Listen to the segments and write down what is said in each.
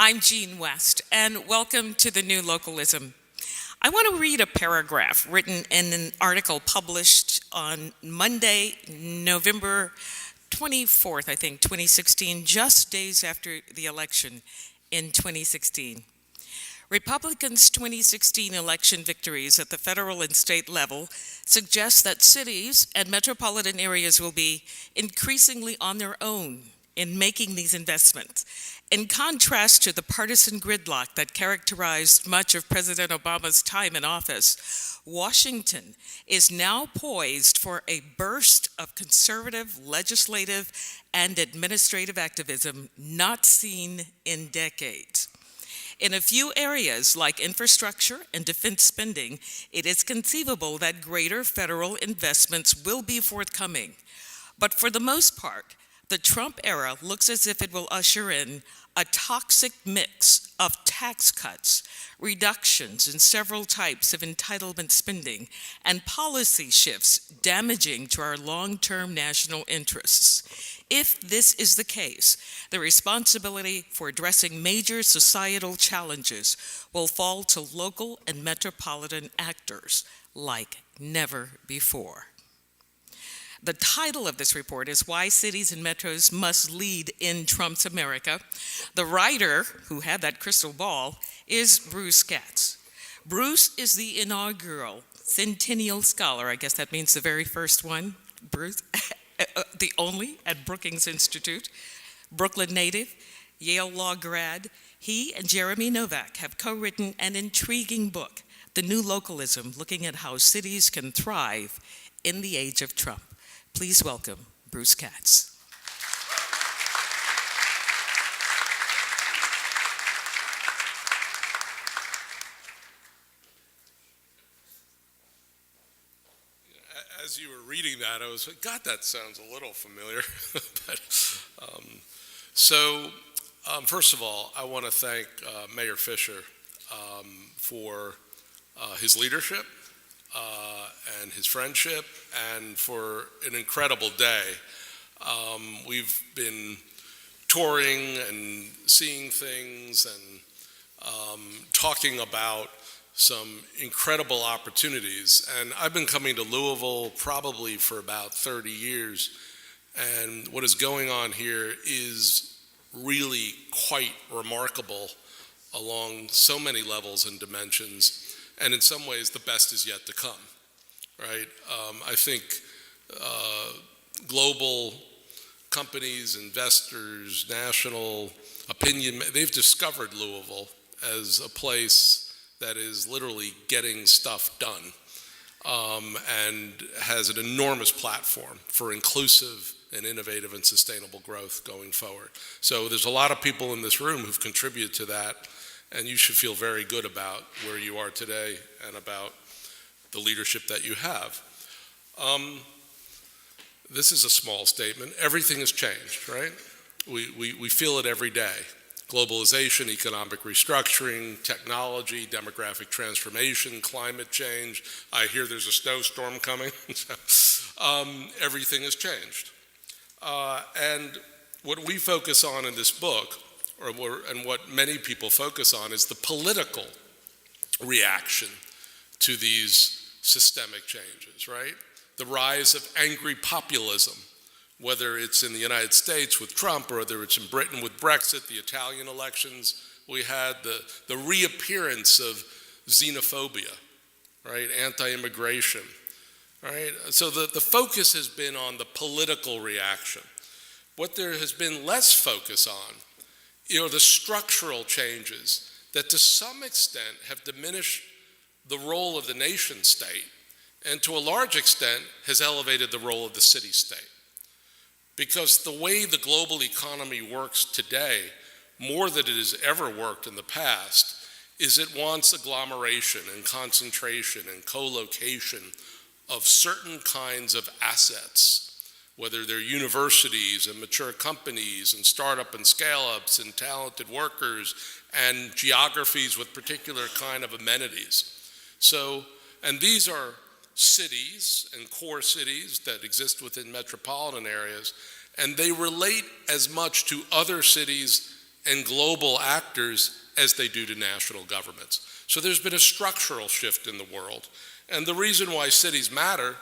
I'm Jean West, and welcome to the new Localism. I want to read a paragraph written in an article published on Monday, November 24th, 2016, just days after the election in 2016. Republicans' 2016 election victories at the federal and state level suggest that cities and metropolitan areas will be increasingly on their own in making these investments. In contrast to the partisan gridlock that characterized much of President Obama's time in office, Washington is now poised for a burst of conservative legislative and administrative activism not seen in decades. In a few areas like infrastructure and defense spending, it is conceivable that greater federal investments will be forthcoming. But for the most part, the Trump era looks as if it will usher in a toxic mix of tax cuts, reductions in several types of entitlement spending, and policy shifts damaging to our long-term national interests. If this is the case, the responsibility for addressing major societal challenges will fall to local and metropolitan actors like never before. The title of this report is Why Cities and Metros Must Lead in Trump's America. The writer, who had that crystal ball, is Bruce Katz. Bruce is the inaugural Centennial Scholar, I guess that means the very first one, Bruce, the only at Brookings Institute, Brooklyn native, Yale Law grad. He and Jeremy Novak have co-written an intriguing book, The New Localism, looking at how cities can thrive in the age of Trump. Please welcome Bruce Katz. As you were reading that, I was like, God, that sounds a little familiar. First of all, I want to thank Mayor Fischer for his leadership and his friendship, and for an incredible day. We've been touring and seeing things and talking about some incredible opportunities. And I've been coming to Louisville probably for about 30 years. And what is going on here is really quite remarkable along so many levels and dimensions. And in some ways, the best is yet to come, right? I think global companies, investors, national opinion, they've discovered Louisville as a place that is literally getting stuff done and has an enormous platform for inclusive and innovative and sustainable growth going forward. So there's a lot of people in this room who've contributed to that, and you should feel very good about where you are today and about the leadership that you have. This is a small statement. Everything has changed, right? We feel it every day. Globalization, economic restructuring, technology, demographic transformation, climate change. I hear there's a snowstorm coming. Everything has changed. And what we focus on in this book, and what many people focus on, is the political reaction to these systemic changes, right? The rise of angry populism, whether it's in the United States with Trump, or whether it's in Britain with Brexit, the Italian elections we had, the reappearance of xenophobia, right? Anti-immigration, right? So the focus has been on the political reaction. What there has been less focus on, the structural changes that to some extent have diminished the role of the nation state, and to a large extent has elevated the role of the city state. Because the way the global economy works today, more than it has ever worked in the past, is it wants agglomeration and concentration and co-location of certain kinds of assets, whether they're universities and mature companies and startup and scale-ups and talented workers and geographies with particular kind of amenities. So, and these are cities and core cities that exist within metropolitan areas, and they relate as much to other cities and global actors as they do to national governments. So there's been a structural shift in the world. And the reason why cities matter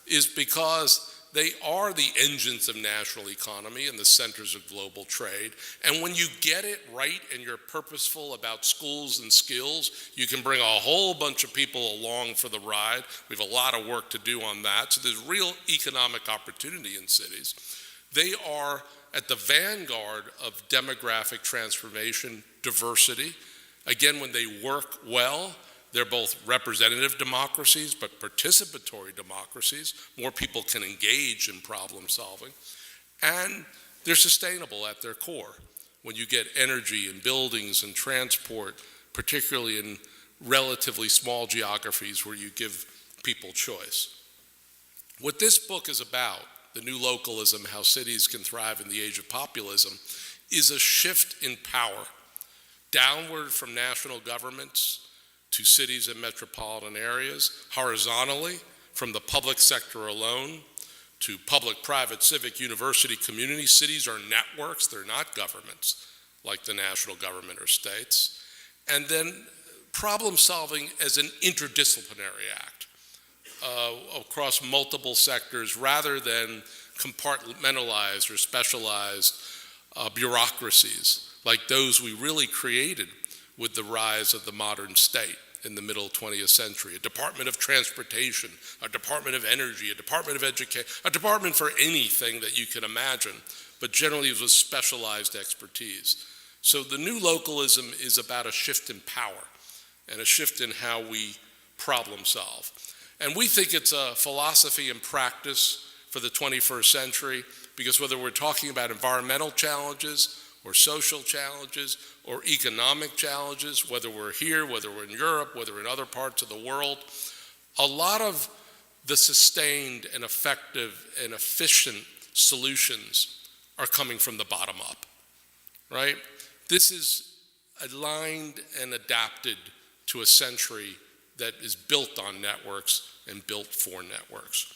is because they are the engines of national economy and the centers of global trade. And when you get it right and you're purposeful about schools and skills, you can bring a whole bunch of people along for the ride. We have a lot of work to do on that. So there's real economic opportunity in cities. They are at the vanguard of demographic transformation, diversity. Again, when they work well, they're both representative democracies, but participatory democracies. More people can engage in problem solving. And they're sustainable at their core. When you get energy and buildings and transport, particularly in relatively small geographies where you give people choice. What this book is about, The New Localism, How Cities Can Thrive in the Age of Populism, is a shift in power, downward from national governments to cities and metropolitan areas, horizontally from the public sector alone to public, private, civic, university, community. Cities are networks, they're not governments like the national government or states. And then problem solving as an interdisciplinary act across multiple sectors rather than compartmentalized or specialized bureaucracies like those we really created with the rise of the modern state in the middle 20th century. A Department of Transportation, a Department of Energy, a Department of Education, a department for anything that you can imagine, but generally it was specialized expertise. So the new localism is about a shift in power and a shift in how we problem solve. And we think it's a philosophy and practice for the 21st century because whether we're talking about environmental challenges or social challenges or economic challenges, whether we're here, whether we're in Europe, whether we're in other parts of the world, a lot of the sustained and effective and efficient solutions are coming from the bottom up, right? This is aligned and adapted to a century that is built on networks and built for networks.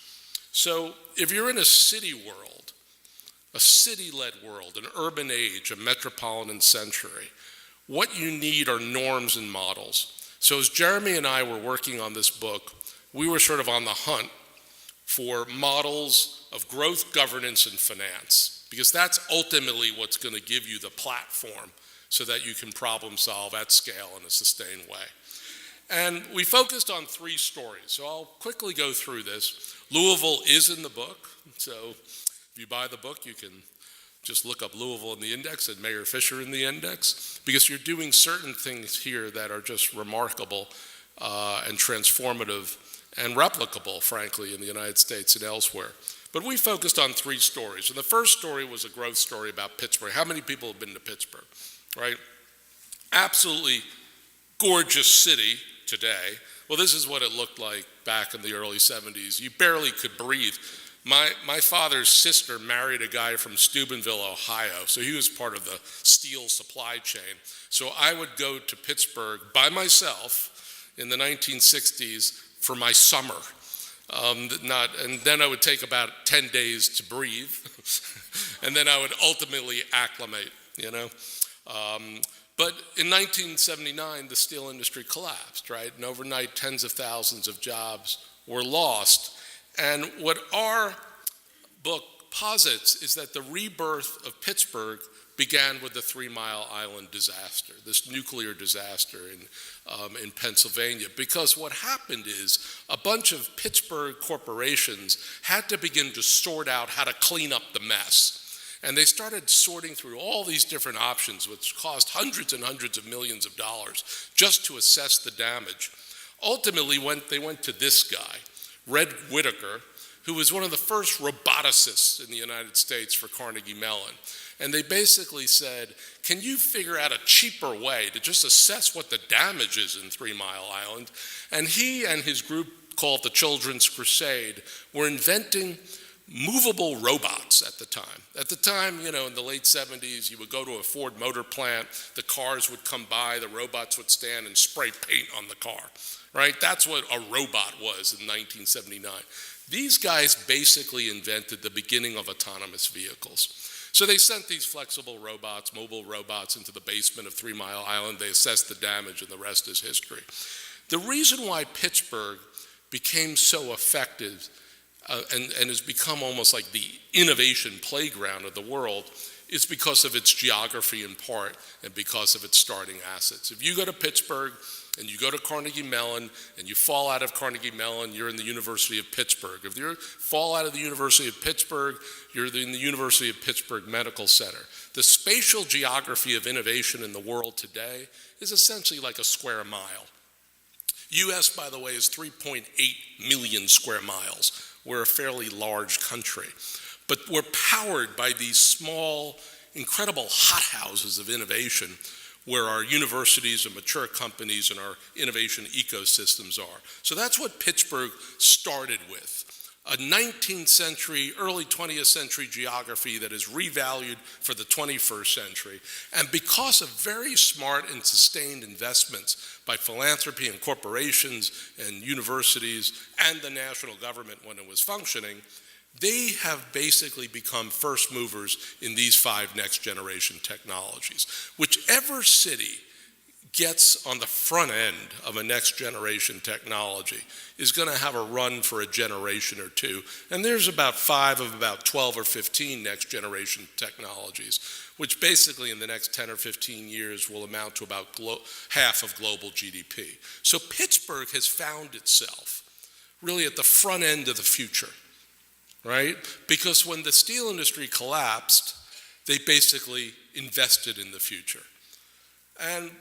So if you're in a city world, a city-led world, an urban age, a metropolitan century, what you need are norms and models. So as Jeremy and I were working on this book, we were sort of on the hunt for models of growth, governance, and finance, because that's ultimately what's going to give you the platform so that you can problem solve at scale in a sustained way. And we focused on 3 stories, so I'll quickly go through this. Louisville is in the book, so if you buy the book, you can just look up Louisville in the index and Mayor Fischer in the index, because you're doing certain things here that are just remarkable and transformative and replicable, frankly, in the United States and elsewhere. But we focused on 3 stories. And the first story was a growth story about Pittsburgh. How many people have been to Pittsburgh, right? Absolutely gorgeous city today. Well, this is what it looked like back in the early 70s. You barely could breathe. My father's sister married a guy from Steubenville, Ohio, so he was part of the steel supply chain. So I would go to Pittsburgh by myself in the 1960s for my summer. And then I would take about 10 days to breathe, and then I would ultimately acclimate, you know. But in 1979, the steel industry collapsed, right? And overnight, tens of thousands of jobs were lost. And what our book posits is that the rebirth of Pittsburgh began with the 3 Mile Island disaster, this nuclear disaster in Pennsylvania. Because what happened is a bunch of Pittsburgh corporations had to begin to sort out how to clean up the mess. And they started sorting through all these different options, which cost hundreds and hundreds of millions of dollars just to assess the damage. Ultimately, they went to this guy, Red Whittaker, who was one of the first roboticists in the United States for Carnegie Mellon. And they basically said, can you figure out a cheaper way to just assess what the damage is in 3 Mile Island? And he and his group, called the Children's Crusade, were inventing movable robots at the time. At the time, you know, in the late 70s, you would go to a Ford Motor plant, the cars would come by, the robots would stand and spray paint on the car, right? That's what a robot was in 1979. These guys basically invented the beginning of autonomous vehicles. So they sent these flexible robots, mobile robots, into the basement of 3 Mile Island. They assessed the damage, and the rest is history. The reason why Pittsburgh became so effective and has become almost like the innovation playground of the world is because of its geography in part and because of its starting assets. If you go to Pittsburgh and you go to Carnegie Mellon and you fall out of Carnegie Mellon, you're in the University of Pittsburgh. If you fall out of the University of Pittsburgh, you're in the University of Pittsburgh Medical Center. The spatial geography of innovation in the world today is essentially like a square mile. US, by the way, is 3.8 million square miles. We're a fairly large country. But we're powered by these small, incredible hothouses of innovation where our universities and mature companies and our innovation ecosystems are. So that's what Pittsburgh started with. A 19th century, early 20th century geography that is revalued for the 21st century. And because of very smart and sustained investments by philanthropy and corporations and universities and the national government when it was functioning, they have basically become first movers in these 5 next generation technologies. Whichever city gets on the front end of a next generation technology is going to have a run for a generation or two. And there's about 5 of about 12 or 15 next generation technologies, which basically in the next 10 or 15 years will amount to about half of global GDP. So Pittsburgh has found itself really at the front end of the future. Right? Because when the steel industry collapsed, they basically invested in the future. And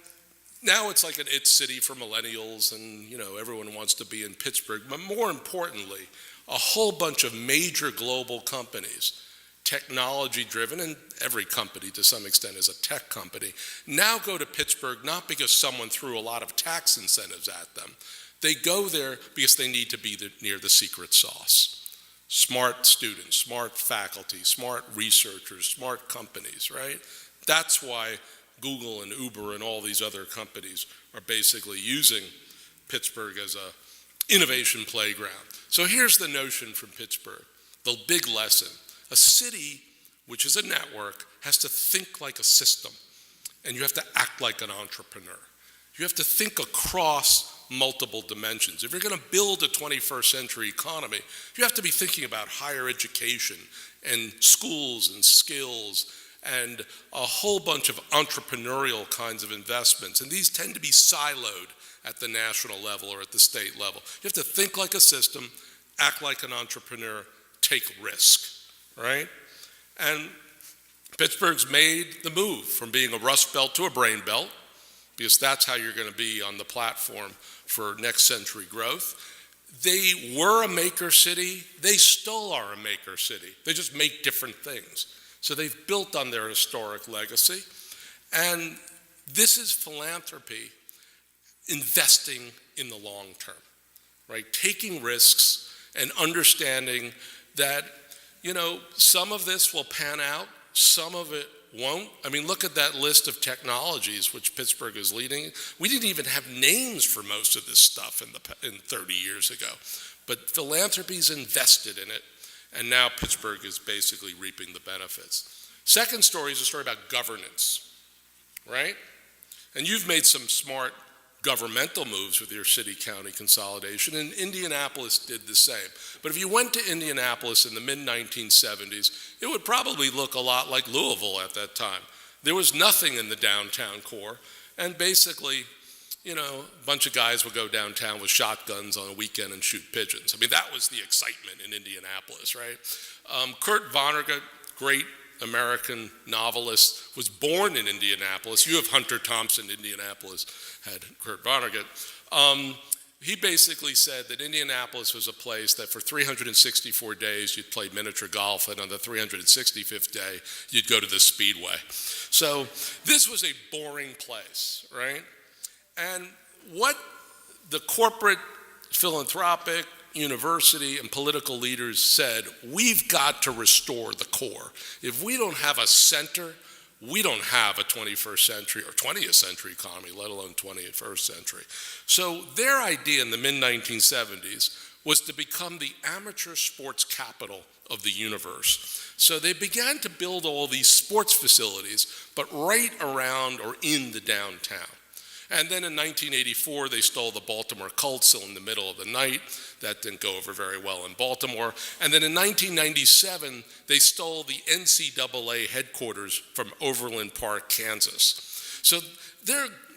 now it's like an it city for millennials and, everyone wants to be in Pittsburgh. But more importantly, a whole bunch of major global companies, technology-driven, and every company to some extent is a tech company, now go to Pittsburgh not because someone threw a lot of tax incentives at them. They go there because they need to be near the secret sauce. Smart students, smart faculty, smart researchers, smart companies, right? That's why Google and Uber and all these other companies are basically using Pittsburgh as an innovation playground. So here's the notion from Pittsburgh, the big lesson. A city, which is a network, has to think like a system, and you have to act like an entrepreneur. You have to think across multiple dimensions. If you're going to build a 21st century economy, you have to be thinking about higher education and schools and skills and a whole bunch of entrepreneurial kinds of investments. And these tend to be siloed at the national level or at the state level. You have to think like a system, act like an entrepreneur, take risk, right? And Pittsburgh's made the move from being a rust belt to a brain belt, because that's how you're going to be on the platform for next century growth. They were a maker city. They still are a maker city. They just make different things. So they've built on their historic legacy. And this is philanthropy investing in the long term, right? Taking risks and understanding that, some of this will pan out, some of it won't. I mean, look at that list of technologies which Pittsburgh is leading. We didn't even have names for most of this stuff in 30 years ago. But philanthropy's invested in it, and now Pittsburgh is basically reaping the benefits. Second story is a story about governance, right? And you've made some smart governmental moves with your city-county consolidation, and Indianapolis did the same. But if you went to Indianapolis in the mid-1970s, it would probably look a lot like Louisville at that time. There was nothing in the downtown core, and basically, a bunch of guys would go downtown with shotguns on a weekend and shoot pigeons. I mean, that was the excitement in Indianapolis, right? Kurt Vonnegut, great American novelist, was born in Indianapolis. You have Hunter Thompson, Indianapolis had Kurt Vonnegut. He basically said that Indianapolis was a place that for 364 days you'd play miniature golf, and on the 365th day you'd go to the Speedway. So this was a boring place, right? And what the corporate, philanthropic, university, and political leaders said, we've got to restore the core. If we don't have a center, we don't have a 21st century or 20th century economy, let alone 21st century. So their idea in the mid-1970s was to become the amateur sports capital of the universe. So they began to build all these sports facilities, but right around or in the downtown. And then in 1984, they stole the Baltimore Colts in the middle of the night. That didn't go over very well in Baltimore. And then in 1997, they stole the NCAA headquarters from Overland Park, Kansas. So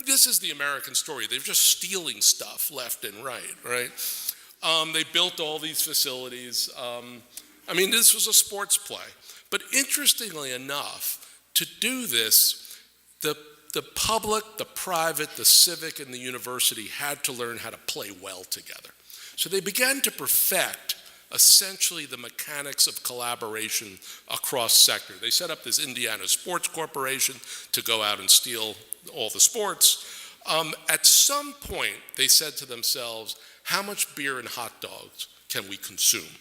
this is the American story. They're just stealing stuff left and right? They built all these facilities. This was a sports play. But interestingly enough, to do this, the public, the private, the civic, and the university had to learn how to play well together. So they began to perfect essentially the mechanics of collaboration across sector. They set up this Indiana Sports Corporation to go out and steal all the sports. At some point, they said to themselves, how much beer and hot dogs can we consume?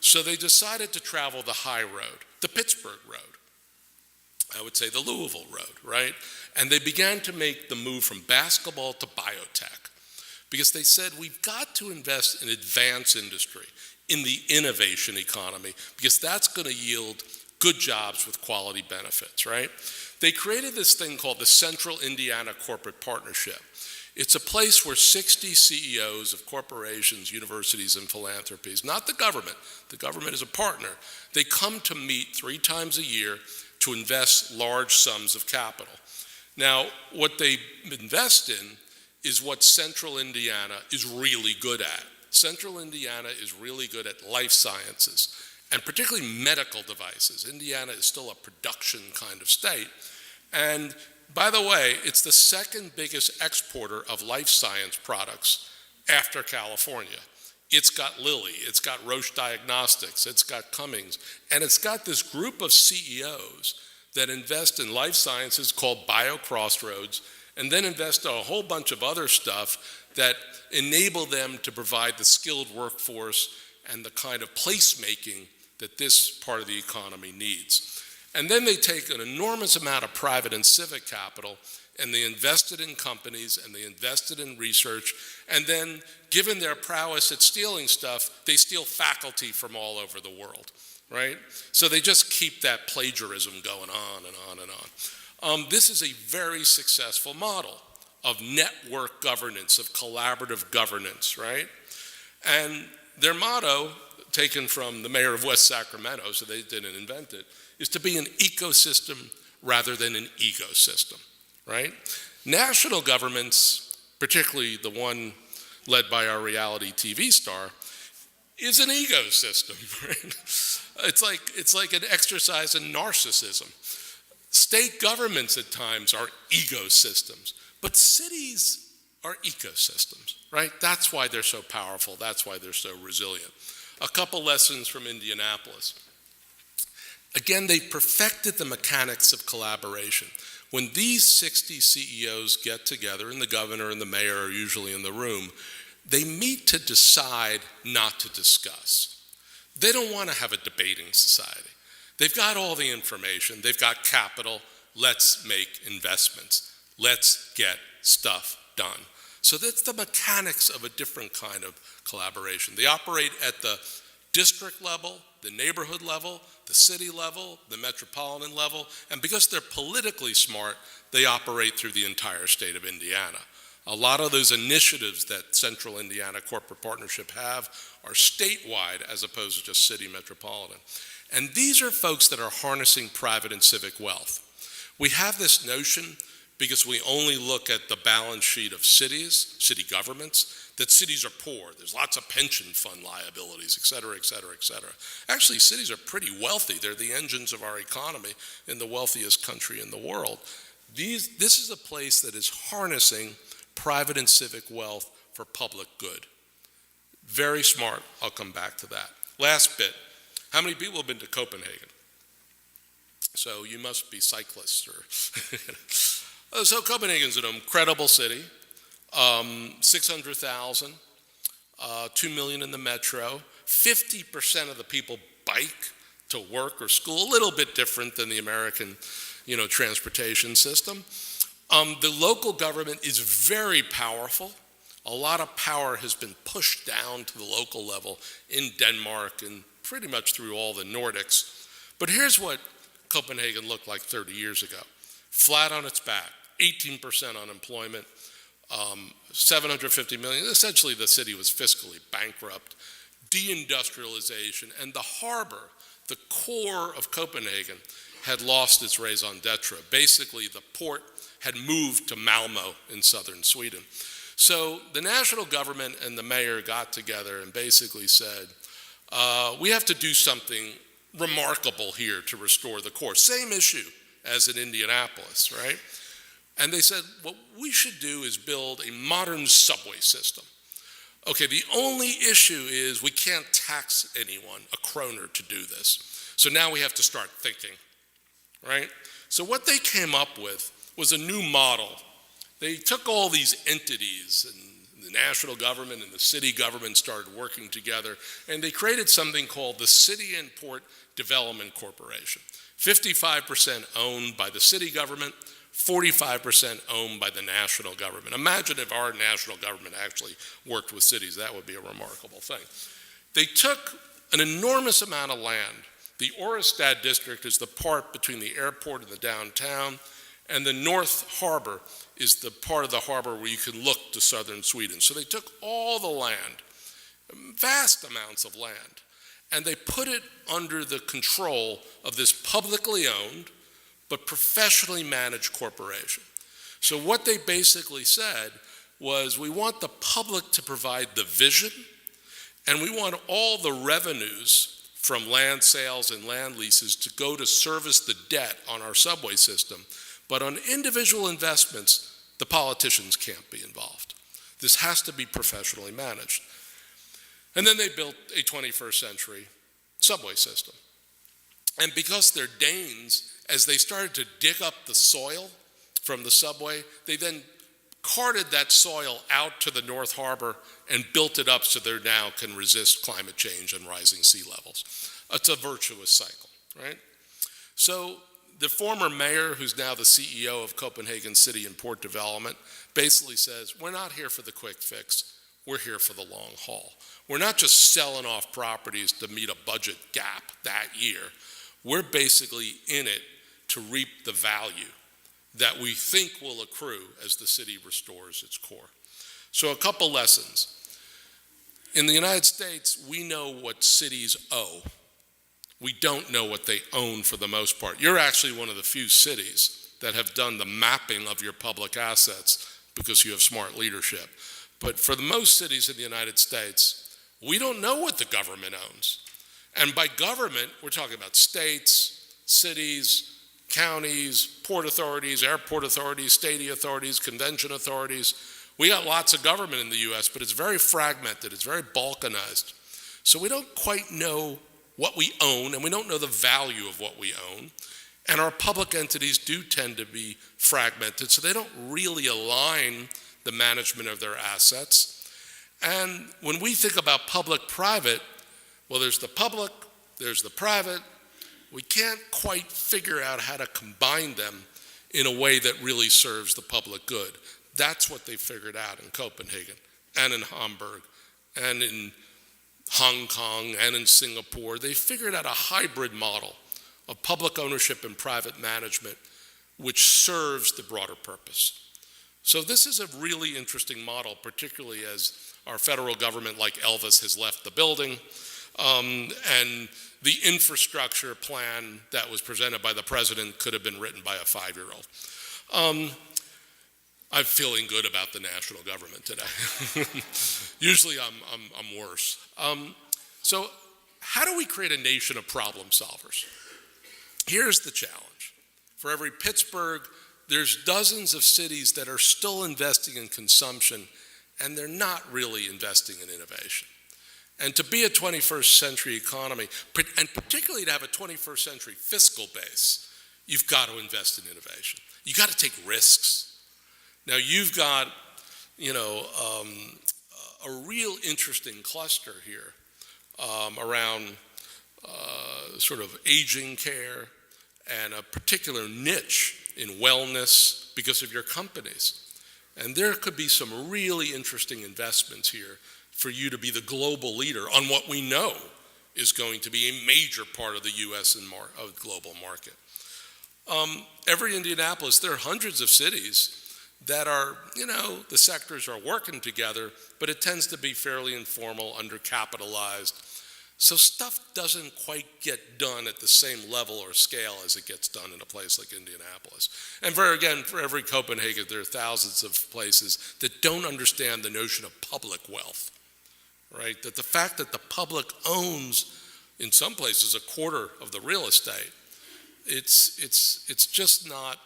So they decided to travel the high road, the Pittsburgh road. I would say the Louisville road, right? And they began to make the move from basketball to biotech because they said we've got to invest in advanced industry, in the innovation economy, because that's going to yield good jobs with quality benefits, right? They created this thing called the Central Indiana Corporate Partnership. It's a place where 60 CEOs of corporations, universities, and philanthropies, not the government is a partner, they come to meet 3 times a year to invest large sums of capital. Now, what they invest in is what Central Indiana is really good at. Central Indiana is really good at life sciences, and particularly medical devices. Indiana is still a production kind of state. And by the way, it's the second biggest exporter of life science products after California. It's got Lilly, it's got Roche Diagnostics, it's got Cummings, and it's got this group of CEOs that invest in life sciences called BioCrossroads, and then invest in a whole bunch of other stuff that enable them to provide the skilled workforce and the kind of placemaking that this part of the economy needs. And then they take an enormous amount of private and civic capital, and they invested in companies, and they invested in research, and then, given their prowess at stealing stuff, they steal faculty from all over the world, right? So they just keep that plagiarism going on and on and on. This is a very successful model of network governance, of collaborative governance, right? And their motto, taken from the mayor of West Sacramento, so they didn't invent it, is to be an ecosystem rather than an ecosystem, right? National governments, particularly the one led by our reality TV star, is an ecosystem, right? It's like an exercise in narcissism. State governments at times are ecosystems, but cities are ecosystems, right? That's why they're so powerful. That's why they're so resilient. A couple lessons from Indianapolis. Again, they perfected the mechanics of collaboration. When these 60 CEOs get together, and the governor and the mayor are usually in the room, they meet to decide not to discuss. They don't want to have a debating society. They've got all the information. They've got capital. Let's make investments. Let's get stuff done. So that's the mechanics of a different kind of collaboration. They operate at the district level, the neighborhood level, the city level, the metropolitan level, and because they're politically smart, they operate through the entire state of Indiana. A lot of those initiatives that Central Indiana Corporate Partnership have are statewide as opposed to just city metropolitan. And these are folks that are harnessing private and civic wealth. We have this notion, because we only look at the balance sheet of cities, city governments, that cities are poor. There's lots of pension fund liabilities, et cetera, et cetera, et cetera. Actually, cities are pretty wealthy. They're the engines of our economy in the wealthiest country in the world. This is a place that is harnessing private and civic wealth for public good. Very smart. I'll come back to that. Last bit. How many people have been to Copenhagen? So you must be cyclists. So Copenhagen's an incredible city. 600,000, 2 million in the metro. 50% of the people bike to work or school, a little bit different than the American, transportation system. The local government is very powerful. A lot of power has been pushed down to the local level in Denmark and pretty much through all the Nordics. But here's what Copenhagen looked like 30 years ago. Flat on its back, 18% unemployment, 750 million. Essentially, the city was fiscally bankrupt. Deindustrialization, and the harbor, the core of Copenhagen, had lost its raison d'etre. Basically, the port had moved to Malmö in southern Sweden. So the national government and the mayor got together and basically said, we have to do something remarkable here to restore the core. Same issue as in Indianapolis, right? And they said, what we should do is build a modern subway system. Okay, the only issue is we can't tax anyone a kroner to do this. So now we have to start thinking, right? So what they came up with was a new model. They took all these entities, and the national government and the city government started working together, and they created something called the City and Port Development Corporation. 55% owned by the city government, 45% owned by the national government. Imagine if our national government actually worked with cities. That would be a remarkable thing. They took an enormous amount of land. The Orestad district is the part between the airport and the downtown, and the North Harbor is the part of the harbor where you can look to southern Sweden. So they took all the land, vast amounts of land, and they put it under the control of this publicly owned but professionally managed corporation. So what they basically said was, we want the public to provide the vision, and we want all the revenues from land sales and land leases to go to service the debt on our subway system. But on individual investments, the politicians can't be involved. This has to be professionally managed. And then they built a 21st century subway system. And because they're Danes, as they started to dig up the soil from the subway, they then carted that soil out to the North Harbor and built it up so they now can resist climate change and rising sea levels. It's a virtuous cycle, right? So the former mayor, who's now the CEO of Copenhagen City and Port Development, basically says, we're not here for the quick fix, we're here for the long haul. We're not just selling off properties to meet a budget gap that year. We're basically in it to reap the value that we think will accrue as the city restores its core. So a couple lessons. In the United States, we know what cities owe. We don't know what they own for the most part. You're actually one of the few cities that have done the mapping of your public assets because you have smart leadership. But for the most cities in the United States, we don't know what the government owns. And by government, we're talking about states, cities, counties, port authorities, airport authorities, stadium authorities, convention authorities. We got lots of government in the US, but it's very fragmented, it's very balkanized. So we don't quite know what we own, and we don't know the value of what we own. And our public entities do tend to be fragmented, so they don't really align the management of their assets. And when we think about public-private, well, there's the public, there's the private. We can't quite figure out how to combine them in a way that really serves the public good. That's what they figured out in Copenhagen and in Hamburg and in Hong Kong and in Singapore. They figured out a hybrid model of public ownership and private management which serves the broader purpose. So this is a really interesting model, particularly as our federal government, like Elvis, has left the building. And the infrastructure plan that was presented by the president could have been written by a 5-year-old. I'm feeling good about the national government today. Usually I'm worse. So how do we create a nation of problem solvers? Here's the challenge. For every Pittsburgh, there's dozens of cities that are still investing in consumption, and they're not really investing in innovation. And to be a 21st century economy, and particularly to have a 21st century fiscal base, you've got to invest in innovation. You've got to take risks. Now you've got, a real interesting cluster here around sort of aging care and a particular niche in wellness because of your companies. And there could be some really interesting investments here for you to be the global leader on what we know is going to be a major part of the U.S. and global market. Every Indianapolis, there are hundreds of cities that are, the sectors are working together, but it tends to be fairly informal, undercapitalized. So stuff doesn't quite get done at the same level or scale as it gets done in a place like Indianapolis. And for every Copenhagen, there are thousands of places that don't understand the notion of public wealth, right? That the fact that the public owns, in some places, a quarter of the real estate, it's just not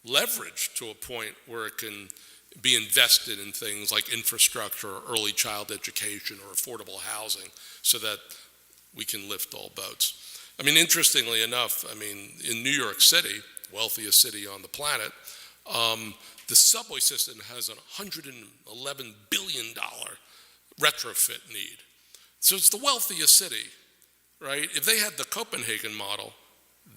leveraged to a point where it can be invested in things like infrastructure or early child education or affordable housing so that we can lift all boats. I mean, interestingly enough, in New York City, wealthiest city on the planet, the subway system has a $111 billion retrofit need. So it's the wealthiest city, right? If they had the Copenhagen model,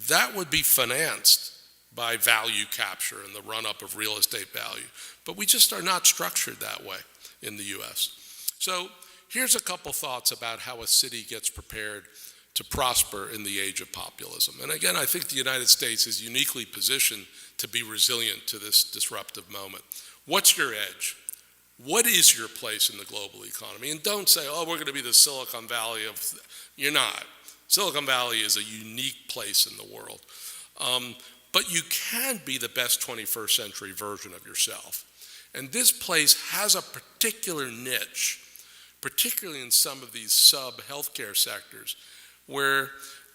that would be financed by value capture and the run-up of real estate value. But we just are not structured that way in the U.S. So here's a couple thoughts about how a city gets prepared to prosper in the age of populism. And again, I think the United States is uniquely positioned to be resilient to this disruptive moment. What's your edge? What is your place in the global economy? And don't say, oh, we're going to be the Silicon Valley of... You're not. Silicon Valley is a unique place in the world. But you can be the best 21st century version of yourself. And this place has a particular niche, particularly in some of these sub-healthcare sectors, where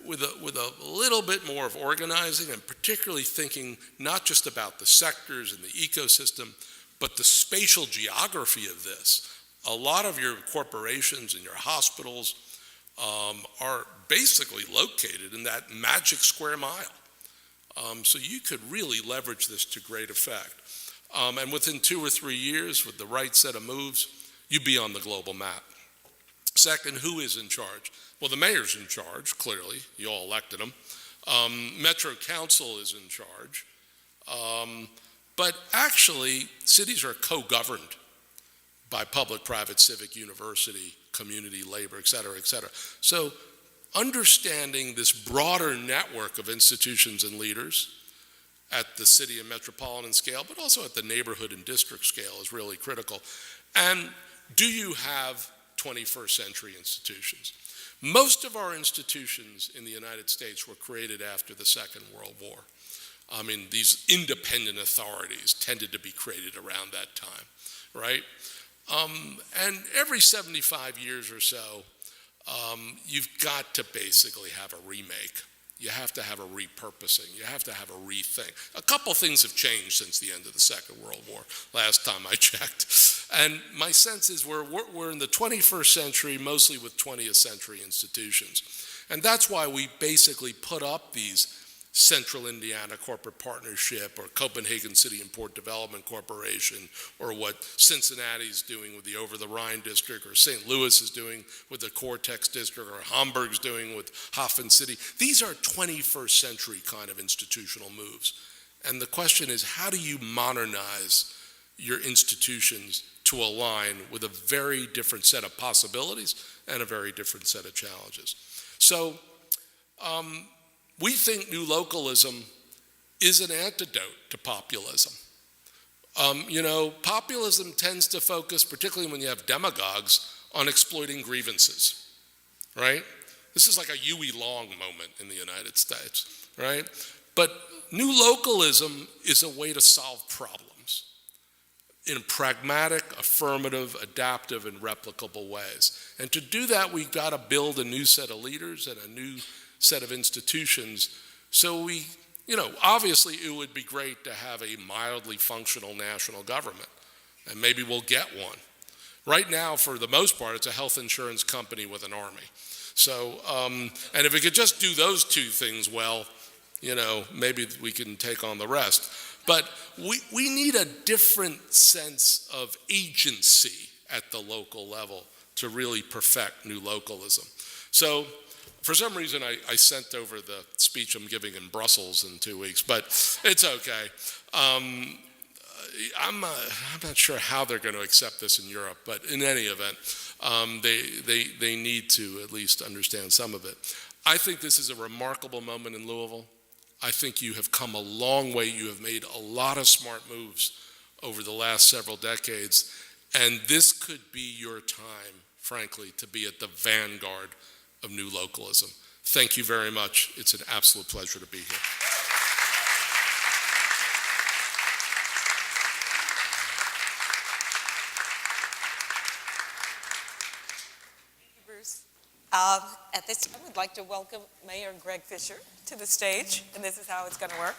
with a little bit more of organizing and particularly thinking not just about the sectors and the ecosystem, but the spatial geography of this. A lot of your corporations and your hospitals are basically located in that magic square mile. So you could really leverage this to great effect. And within 2 or 3 years, with the right set of moves, you'd be on the global map. Second, who is in charge? Well, the mayor's in charge, clearly. You all elected him. Metro Council is in charge. But actually, cities are co-governed by public, private, civic, university, community, labor, et cetera, et cetera. So understanding this broader network of institutions and leaders at the city and metropolitan scale, but also at the neighborhood and district scale is really critical. And do you have 21st century institutions? Most of our institutions in the United States were created after the Second World War. These independent authorities tended to be created around that time, right? And every 75 years or so, you've got to basically have a remake. You have to have a repurposing. You have to have a rethink. A couple things have changed since the end of the Second World War, last time I checked. And my sense is we're in the 21st century, mostly with 20th century institutions. And that's why we basically put up these Central Indiana Corporate Partnership or Copenhagen City and Port Development Corporation, or what Cincinnati's doing with the Over the Rhine District, or St. Louis is doing with the Cortex District, or Hamburg's doing with Hafen City. These are 21st century kind of institutional moves. And the question is, how do you modernize your institutions to align with a very different set of possibilities and a very different set of challenges? So, we think new localism is an antidote to populism. Populism tends to focus, particularly when you have demagogues, on exploiting grievances, right? This is like a Huey Long moment in the United States, right? But new localism is a way to solve problems in pragmatic, affirmative, adaptive, and replicable ways. And to do that, we've got to build a new set of leaders and a new set of institutions. So we, obviously it would be great to have a mildly functional national government, and maybe we'll get one. Right now, for the most part, it's a health insurance company with an army. So, and if we could just do those two things well, maybe we can take on the rest. But we need a different sense of agency at the local level to really perfect new localism. So, for some reason, I sent over the speech I'm giving in Brussels in 2 weeks, but it's okay. I'm not sure how they're going to accept this in Europe, but in any event, they need to at least understand some of it. I think this is a remarkable moment in Louisville. I think you have come a long way. You have made a lot of smart moves over the last several decades, and this could be your time, frankly, to be at the vanguard of new localism. Thank you very much. It's an absolute pleasure to be here. At this time, we'd like to welcome Mayor Greg Fischer to the stage, and this is how it's going to work.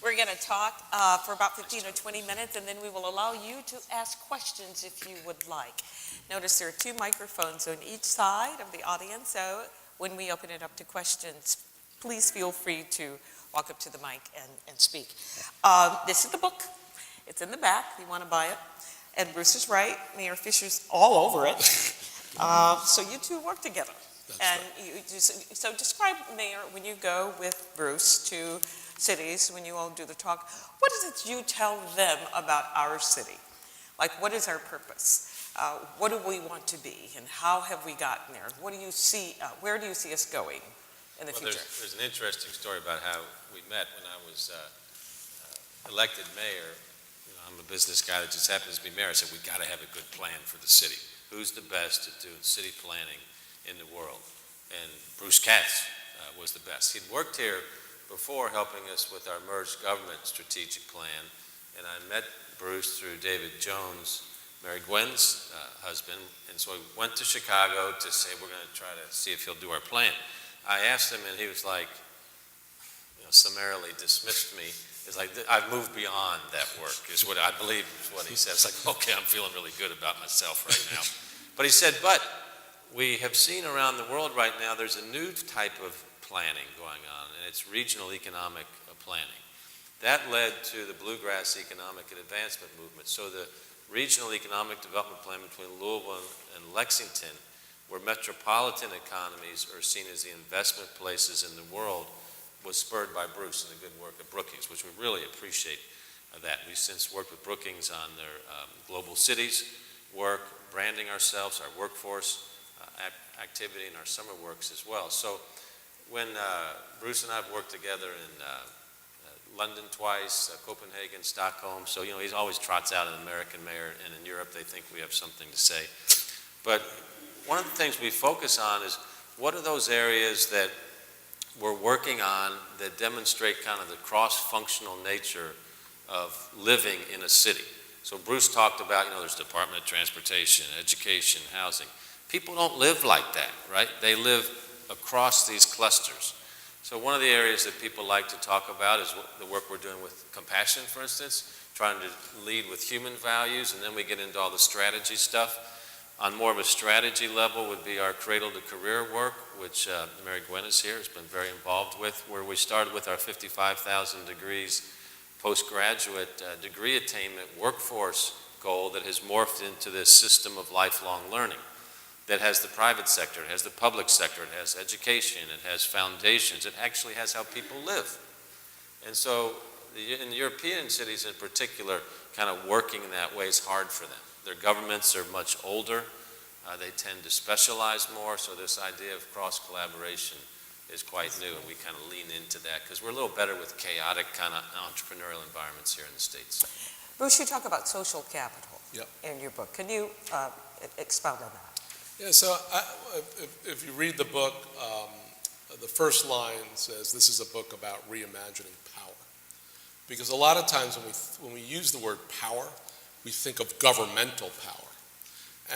We're going to talk for about 15 or 20 minutes, and then we will allow you to ask questions if you would like. Notice there are 2 microphones on each side of the audience, so when we open it up to questions, please feel free to walk up to the mic and speak. This is the book. It's in the back if you want to buy it. And Bruce is right. Mayor Fisher's all over it. So you two work together. So describe, Mayor, when you go with Bruce to cities, when you all do the talk, what is it you tell them about our city? Like, what is our purpose? What do we want to be? And how have we gotten there? What do you see? Where do you see us going in the future? There's an interesting story about how we met when I was elected mayor. I'm a business guy that just happens to be mayor. I said, we got to have a good plan for the city. Who's the best at doing city planning in the world? And Bruce Katz was the best. He'd worked here before helping us with our merged government strategic plan. And I met Bruce through David Jones, Mary Gwen's husband. And so we went to Chicago to say, we're going to try to see if he'll do our plan. I asked him, and he was like, summarily dismissed me. It's like, I've moved beyond that work, is what I believe is what he said. It's like, okay, I'm feeling really good about myself right now. But he said, but we have seen around the world right now, there's a new type of planning going on, and it's regional economic planning. That led to the Bluegrass Economic and Advancement Movement. So the regional economic development plan between Louisville and Lexington, where metropolitan economies are seen as the investment places in the world, was spurred by Bruce and the good work of Brookings, which we really appreciate that. We've since worked with Brookings on their global cities work, branding ourselves, our workforce activity, and our summer works as well. So when Bruce and I have worked together in London twice, Copenhagen, Stockholm, so he always trots out an American mayor, and in Europe they think we have something to say. But one of the things we focus on is what are those areas that we're working on that demonstrate kind of the cross-functional nature of living in a city. So Bruce talked about, there's Department of Transportation, Education, Housing. People don't live like that, right? They live across these clusters. So one of the areas that people like to talk about is the work we're doing with compassion, for instance, trying to lead with human values, and then we get into all the strategy stuff. On more of a strategy level would be our Cradle to Career work, which Mary Gwen is here, has been very involved with, where we started with our 55,000 degrees postgraduate degree attainment workforce goal that has morphed into this system of lifelong learning that has the private sector, it has the public sector, it has education, it has foundations, it actually has how people live. And so in the European cities in particular, kind of working in that way is hard for them. Their governments are much older. They tend to specialize more, so this idea of cross-collaboration is quite new, and we kind of lean into that because we're a little better with chaotic kind of entrepreneurial environments here in the States. Bruce, you talk about social capital in your book. Can you expound on that? Yeah, so if you read the book, the first line says this is a book about reimagining power. Because a lot of times when we use the word power, we think of governmental power.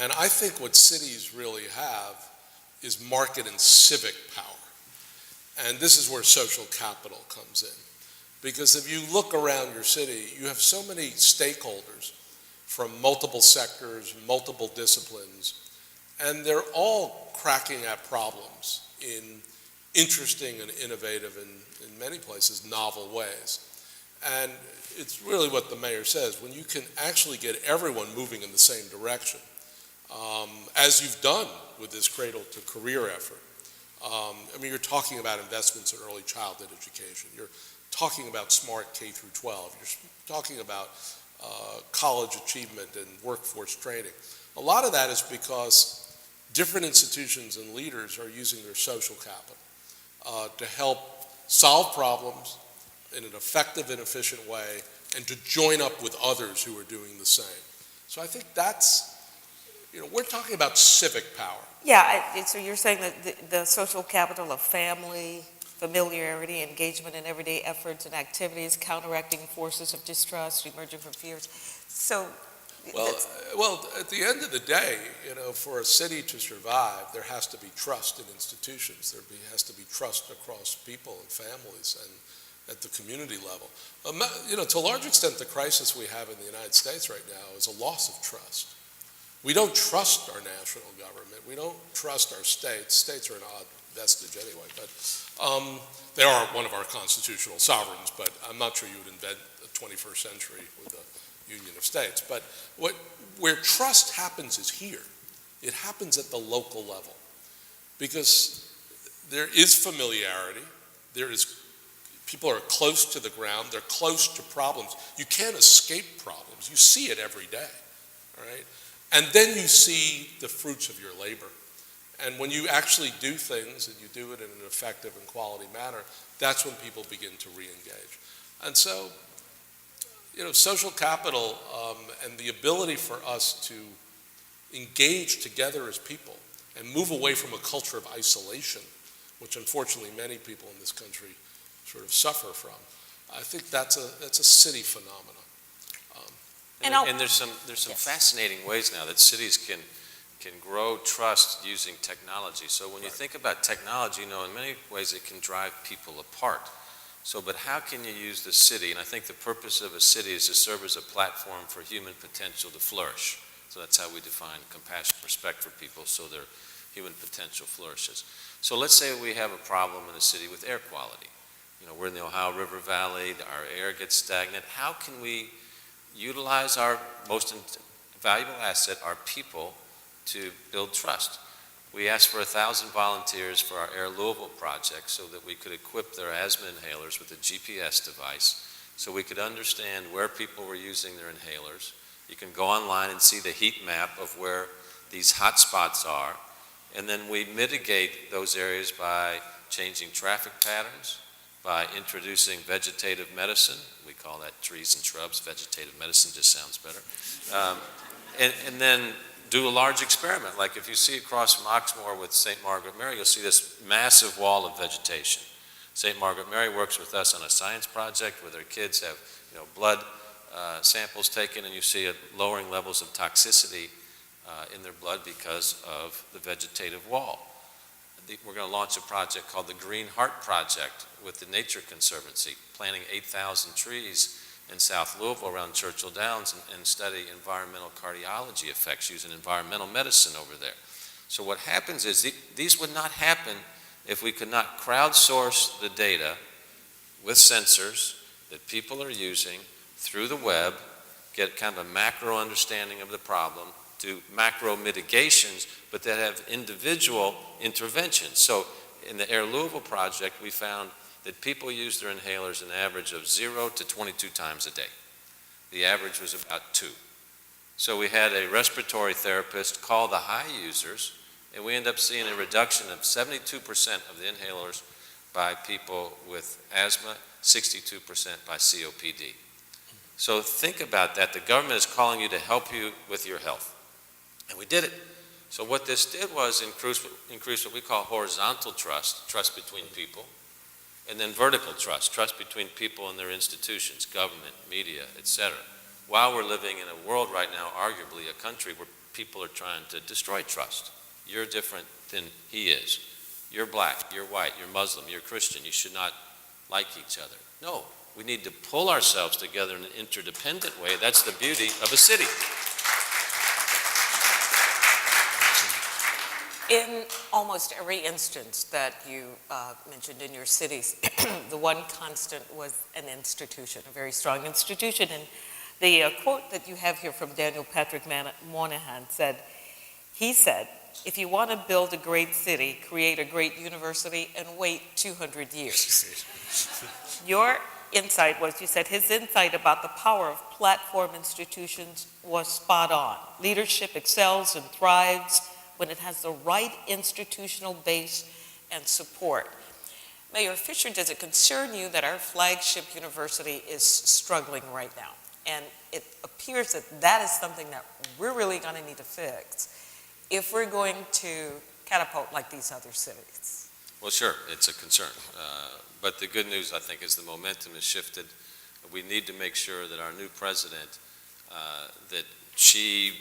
And I think what cities really have is market and civic power. And this is where social capital comes in. Because if you look around your city, you have so many stakeholders from multiple sectors, multiple disciplines, and they're all cracking at problems in interesting and innovative and in many places novel ways. And it's really what the mayor says, when you can actually get everyone moving in the same direction, as you've done with this Cradle to Career effort, I mean, you're talking about investments in early childhood education. You're talking about smart K through 12. You're talking about college achievement and workforce training. A lot of that is because different institutions and leaders are using their social capital to help solve problems in an effective and efficient way and to join up with others who are doing the same. So I think that's, we're talking about civic power. Yeah, so you're saying that the social capital of family, familiarity, engagement in everyday efforts and activities, counteracting forces of distrust emerging from fears. So, Well, at the end of the day, for a city to survive, there has to be trust in institutions. There has to be trust across people and families and at the community level. To a large extent, the crisis we have in the United States right now is a loss of trust. We don't trust our national government. We don't trust our states. States are an odd vestige anyway, but they are one of our constitutional sovereigns, but I'm not sure you would invent the 21st century with a union of states. But where trust happens is here. It happens at the local level because there is familiarity. People are close to the ground. They're close to problems. You can't escape problems. You see it every day, all right? And then you see the fruits of your labor. And when you actually do things and you do it in an effective and quality manner, that's when people begin to re-engage. And so, social capital and the ability for us to engage together as people and move away from a culture of isolation, which unfortunately many people in this country sort of suffer from, I think that's a city phenomenon. And there's some fascinating ways now that cities can grow trust using technology. So when you think about technology, in many ways it can drive people apart. So, but how can you use the city? And I think the purpose of a city is to serve as a platform for human potential to flourish. So that's how we define compassion, respect for people, so their human potential flourishes. So let's say we have a problem in the city with air quality. We're in the Ohio River Valley, our air gets stagnant. How can we utilize our most valuable asset, our people, to build trust? We asked for 1,000 volunteers for our Air Louisville project so that we could equip their asthma inhalers with a GPS device so we could understand where people were using their inhalers. You can go online and see the heat map of where these hot spots are, and then we mitigate those areas by changing traffic patterns, by introducing vegetative medicine. We call that trees and shrubs. Vegetative medicine just sounds better. And then do a large experiment. Like if you see across from Oxmoor with St. Margaret Mary, you'll see this massive wall of vegetation. St. Margaret Mary works with us on a science project where their kids have blood samples taken, and you see lowering levels of toxicity in their blood because of the vegetative wall. We're going to launch a project called the Green Heart Project with the Nature Conservancy, planting 8,000 trees in South Louisville around Churchill Downs and study environmental cardiology effects using environmental medicine over there. So what happens is these would not happen if we could not crowdsource the data with sensors that people are using through the web, get kind of a macro understanding of the problem, do macro mitigations, but that have individual interventions. So in the Air Louisville project, we found that people use their inhalers an average of 0 to 22 times a day. The average was about 2. So we had a respiratory therapist call the high users, and we end up seeing a reduction of 72% of the inhalers by people with asthma, 62% by COPD. So think about that. The government is calling you to help you with your health. And we did it. So what this did was increase what we call horizontal trust, trust between people, and then vertical trust, trust between people and their institutions, government, media, etc. While we're living in a world right now, arguably a country where people are trying to destroy trust. You're different than he is. You're black, you're white, you're Muslim, you're Christian. You should not like each other. No, we need to pull ourselves together in an interdependent way. That's the beauty of a city. in almost every instance that you mentioned in your cities, the one constant was an institution, a very strong institution. And the quote that you have here from Daniel Patrick Moynihan said, he said, if you want to build a great city, create a great university, and wait 200 years. Your insight was, you said his insight about the power of platform institutions was spot on. Leadership excels and thrives when it has the right institutional base and support. Mayor Fischer, does it concern you that our flagship university is struggling right now? And it appears that that is something that we're really going to need to fix if we're going to catapult like these other cities. Well, sure, it's a concern. But the good news, I think, is the momentum has shifted. We need to make sure that our new president, that she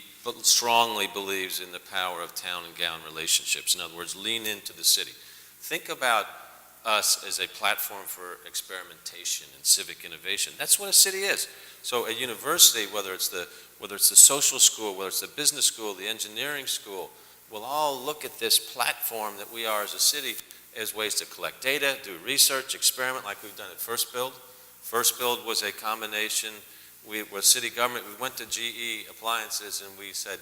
strongly believes in the power of town and gown relationships. In other words, lean into the city. Think about us as a platform for experimentation and civic innovation. That's what a city is. So a university, whether it's the social school, whether it's the business school, the engineering school, will all look at this platform that we are as a city as ways to collect data, do research, experiment like we've done at First Build. First Build was a combination. We were city government. We went to GE Appliances and we said,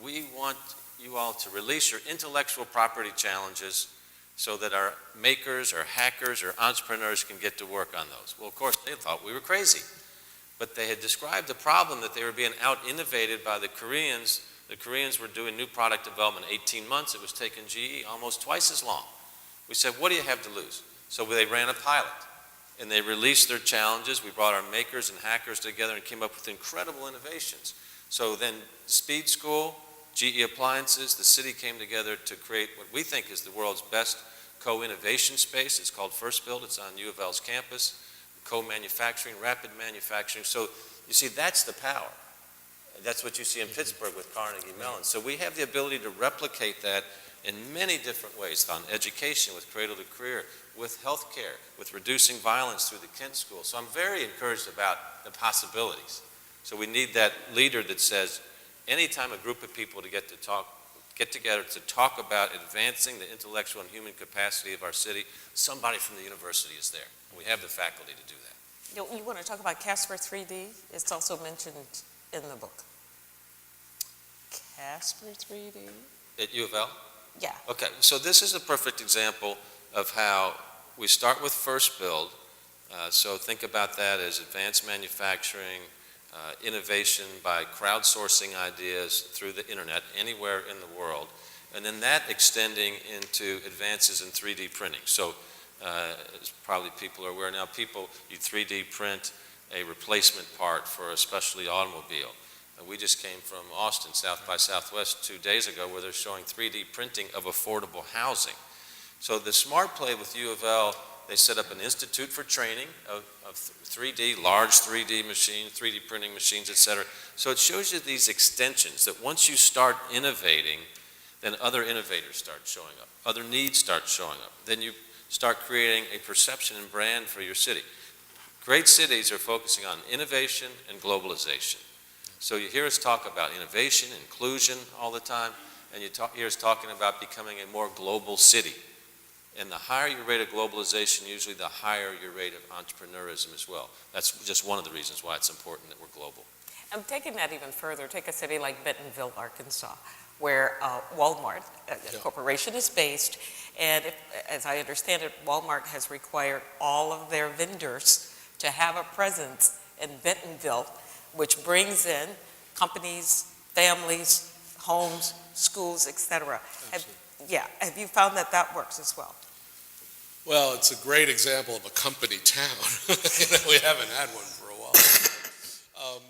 we want you all to release your intellectual property challenges so that our makers or hackers or entrepreneurs can get to work on those. Well, of course, they thought we were crazy. But they had described the problem that they were being out-innovated by the Koreans. The Koreans were doing new product development in 18 months. It was taking GE almost twice as long. We said, what do you have to lose? So they ran a pilot, and they released their challenges. We brought our makers and hackers together and came up with incredible innovations. So then Speed School, GE Appliances, the city came together to create what we think is the world's best co-innovation space. It's called First Build. It's on U of L's campus. Co-manufacturing, rapid manufacturing. So you see, that's the power. That's what you see in Pittsburgh with Carnegie Mellon. So we have the ability to replicate that in many different ways, on education, with Cradle to Career, with healthcare, with reducing violence through the Kent School. So I'm very encouraged about the possibilities. So we need that leader that says, anytime a group of people get together to talk about advancing the intellectual and human capacity of our city, somebody from the university is there. We have the faculty to do that. You want to talk about Casper 3D? It's also mentioned in the book. Casper 3D? At U of L? Yeah. Okay, so this is a perfect example of how we start with First Build. So think about that as advanced manufacturing, innovation by crowdsourcing ideas through the internet anywhere in the world, and then that extending into advances in 3D printing. So as probably people are aware now, you 3D print a replacement part for a specialty automobile. We just came from Austin, South by Southwest 2 days ago, where they're showing 3D printing of affordable housing. So the smart play with U of L, they set up an institute for training of 3D, large 3D machines, 3D printing machines, et cetera. So it shows you these extensions that once you start innovating, then other innovators start showing up. Other needs start showing up. Then you start creating a perception and brand for your city. Great cities are focusing on innovation and globalization. So you hear us talk about innovation, inclusion all the time, and you hear us talking about becoming a more global city. And the higher your rate of globalization, usually the higher your rate of entrepreneurism as well. That's just one of the reasons why it's important that we're global. I'm taking that even further. Take a city like Bentonville, Arkansas, where Walmart, corporation, is based. And as I understand it, Walmart has required all of their vendors to have a presence in Bentonville, which brings in companies, families, homes, schools, etc. Have you found that that works as well? Well, it's a great example of a company town. We haven't had one for a while.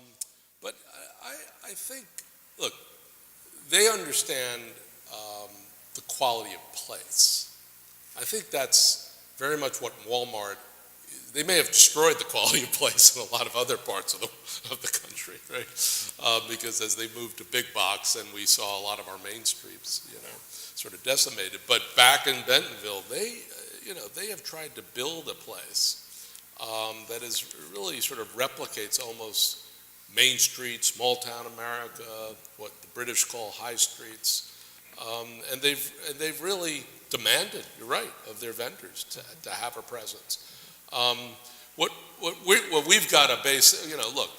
But I think, look, they understand the quality of place. I think that's very much what Walmart, they may have destroyed the quality of place in a lot of other parts of the country, right? Because as they moved to big box, and we saw a lot of our main streets, sort of decimated. But back in Bentonville, they have tried to build a place that is really sort of replicates almost Main Street, small town America, what the British call high streets, and they've really demanded, you're right, of their vendors to have a presence. What we've got to base, look,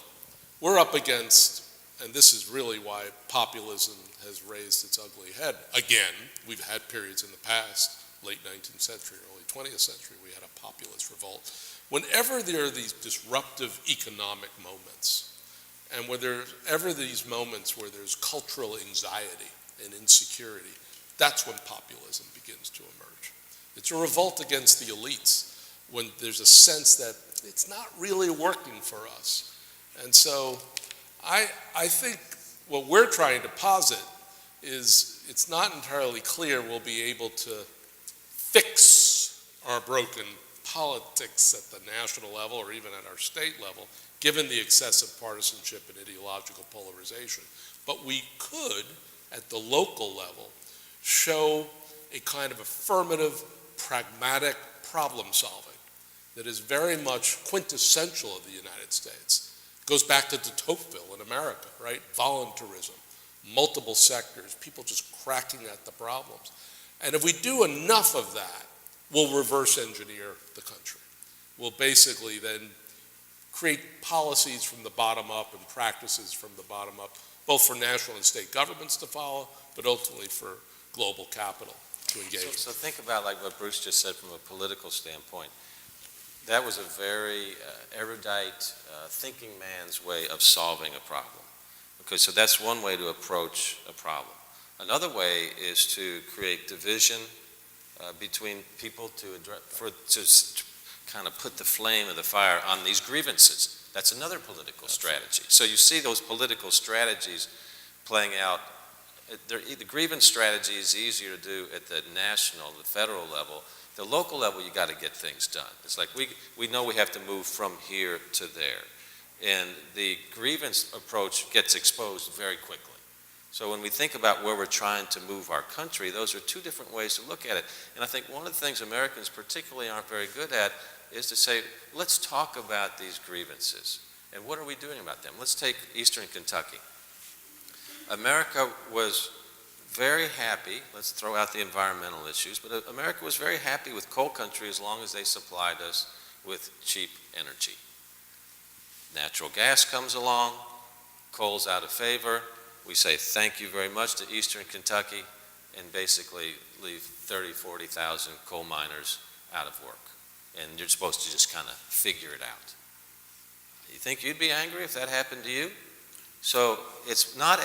we're up against and this is really why populism has raised its ugly head. Again, we've had periods in the past, late 19th century, early 20th century, we had a populist revolt. Whenever there are these disruptive economic moments, and whenever these moments where there's cultural anxiety and insecurity, that's when populism begins to emerge. It's a revolt against the elites when there's a sense that it's not really working for us. And so I think what we're trying to posit is it's not entirely clear we'll be able to fix our broken politics at the national level or even at our state level, given the excessive partisanship and ideological polarization. But we could, at the local level, show a kind of affirmative, pragmatic problem solving that is very much quintessential of the United States. It goes back to de Tocqueville in America, right? Voluntarism, multiple sectors, people just cracking at the problems. And if we do enough of that, we'll reverse engineer the country. We'll basically then create policies from the bottom up and practices from the bottom up, both for national and state governments to follow, but ultimately for global capital to engage. So think about like what Bruce just said from a political standpoint. That was a very erudite, thinking man's way of solving a problem. Okay, so that's one way to approach a problem. Another way is to create division between people to kind of put the flame of the fire on these grievances. That's another political strategy. So you see those political strategies playing out. The grievance strategy is easier to do at the national, the federal level. The local level, you got to get things done. It's like we know we have to move from here to there. And the grievance approach gets exposed very quickly. So when we think about where we're trying to move our country, those are two different ways to look at it. And I think one of the things Americans particularly aren't very good at is to say, let's talk about these grievances. And what are we doing about them? Let's take Eastern Kentucky. America was very happy, let's throw out the environmental issues, but America was very happy with coal country as long as they supplied us with cheap energy. Natural gas comes along, coal's out of favor, we say thank you very much to Eastern Kentucky and basically leave 30,000, 40,000 coal miners out of work. And you're supposed to just kind of figure it out. You think you'd be angry if that happened to you? So it's not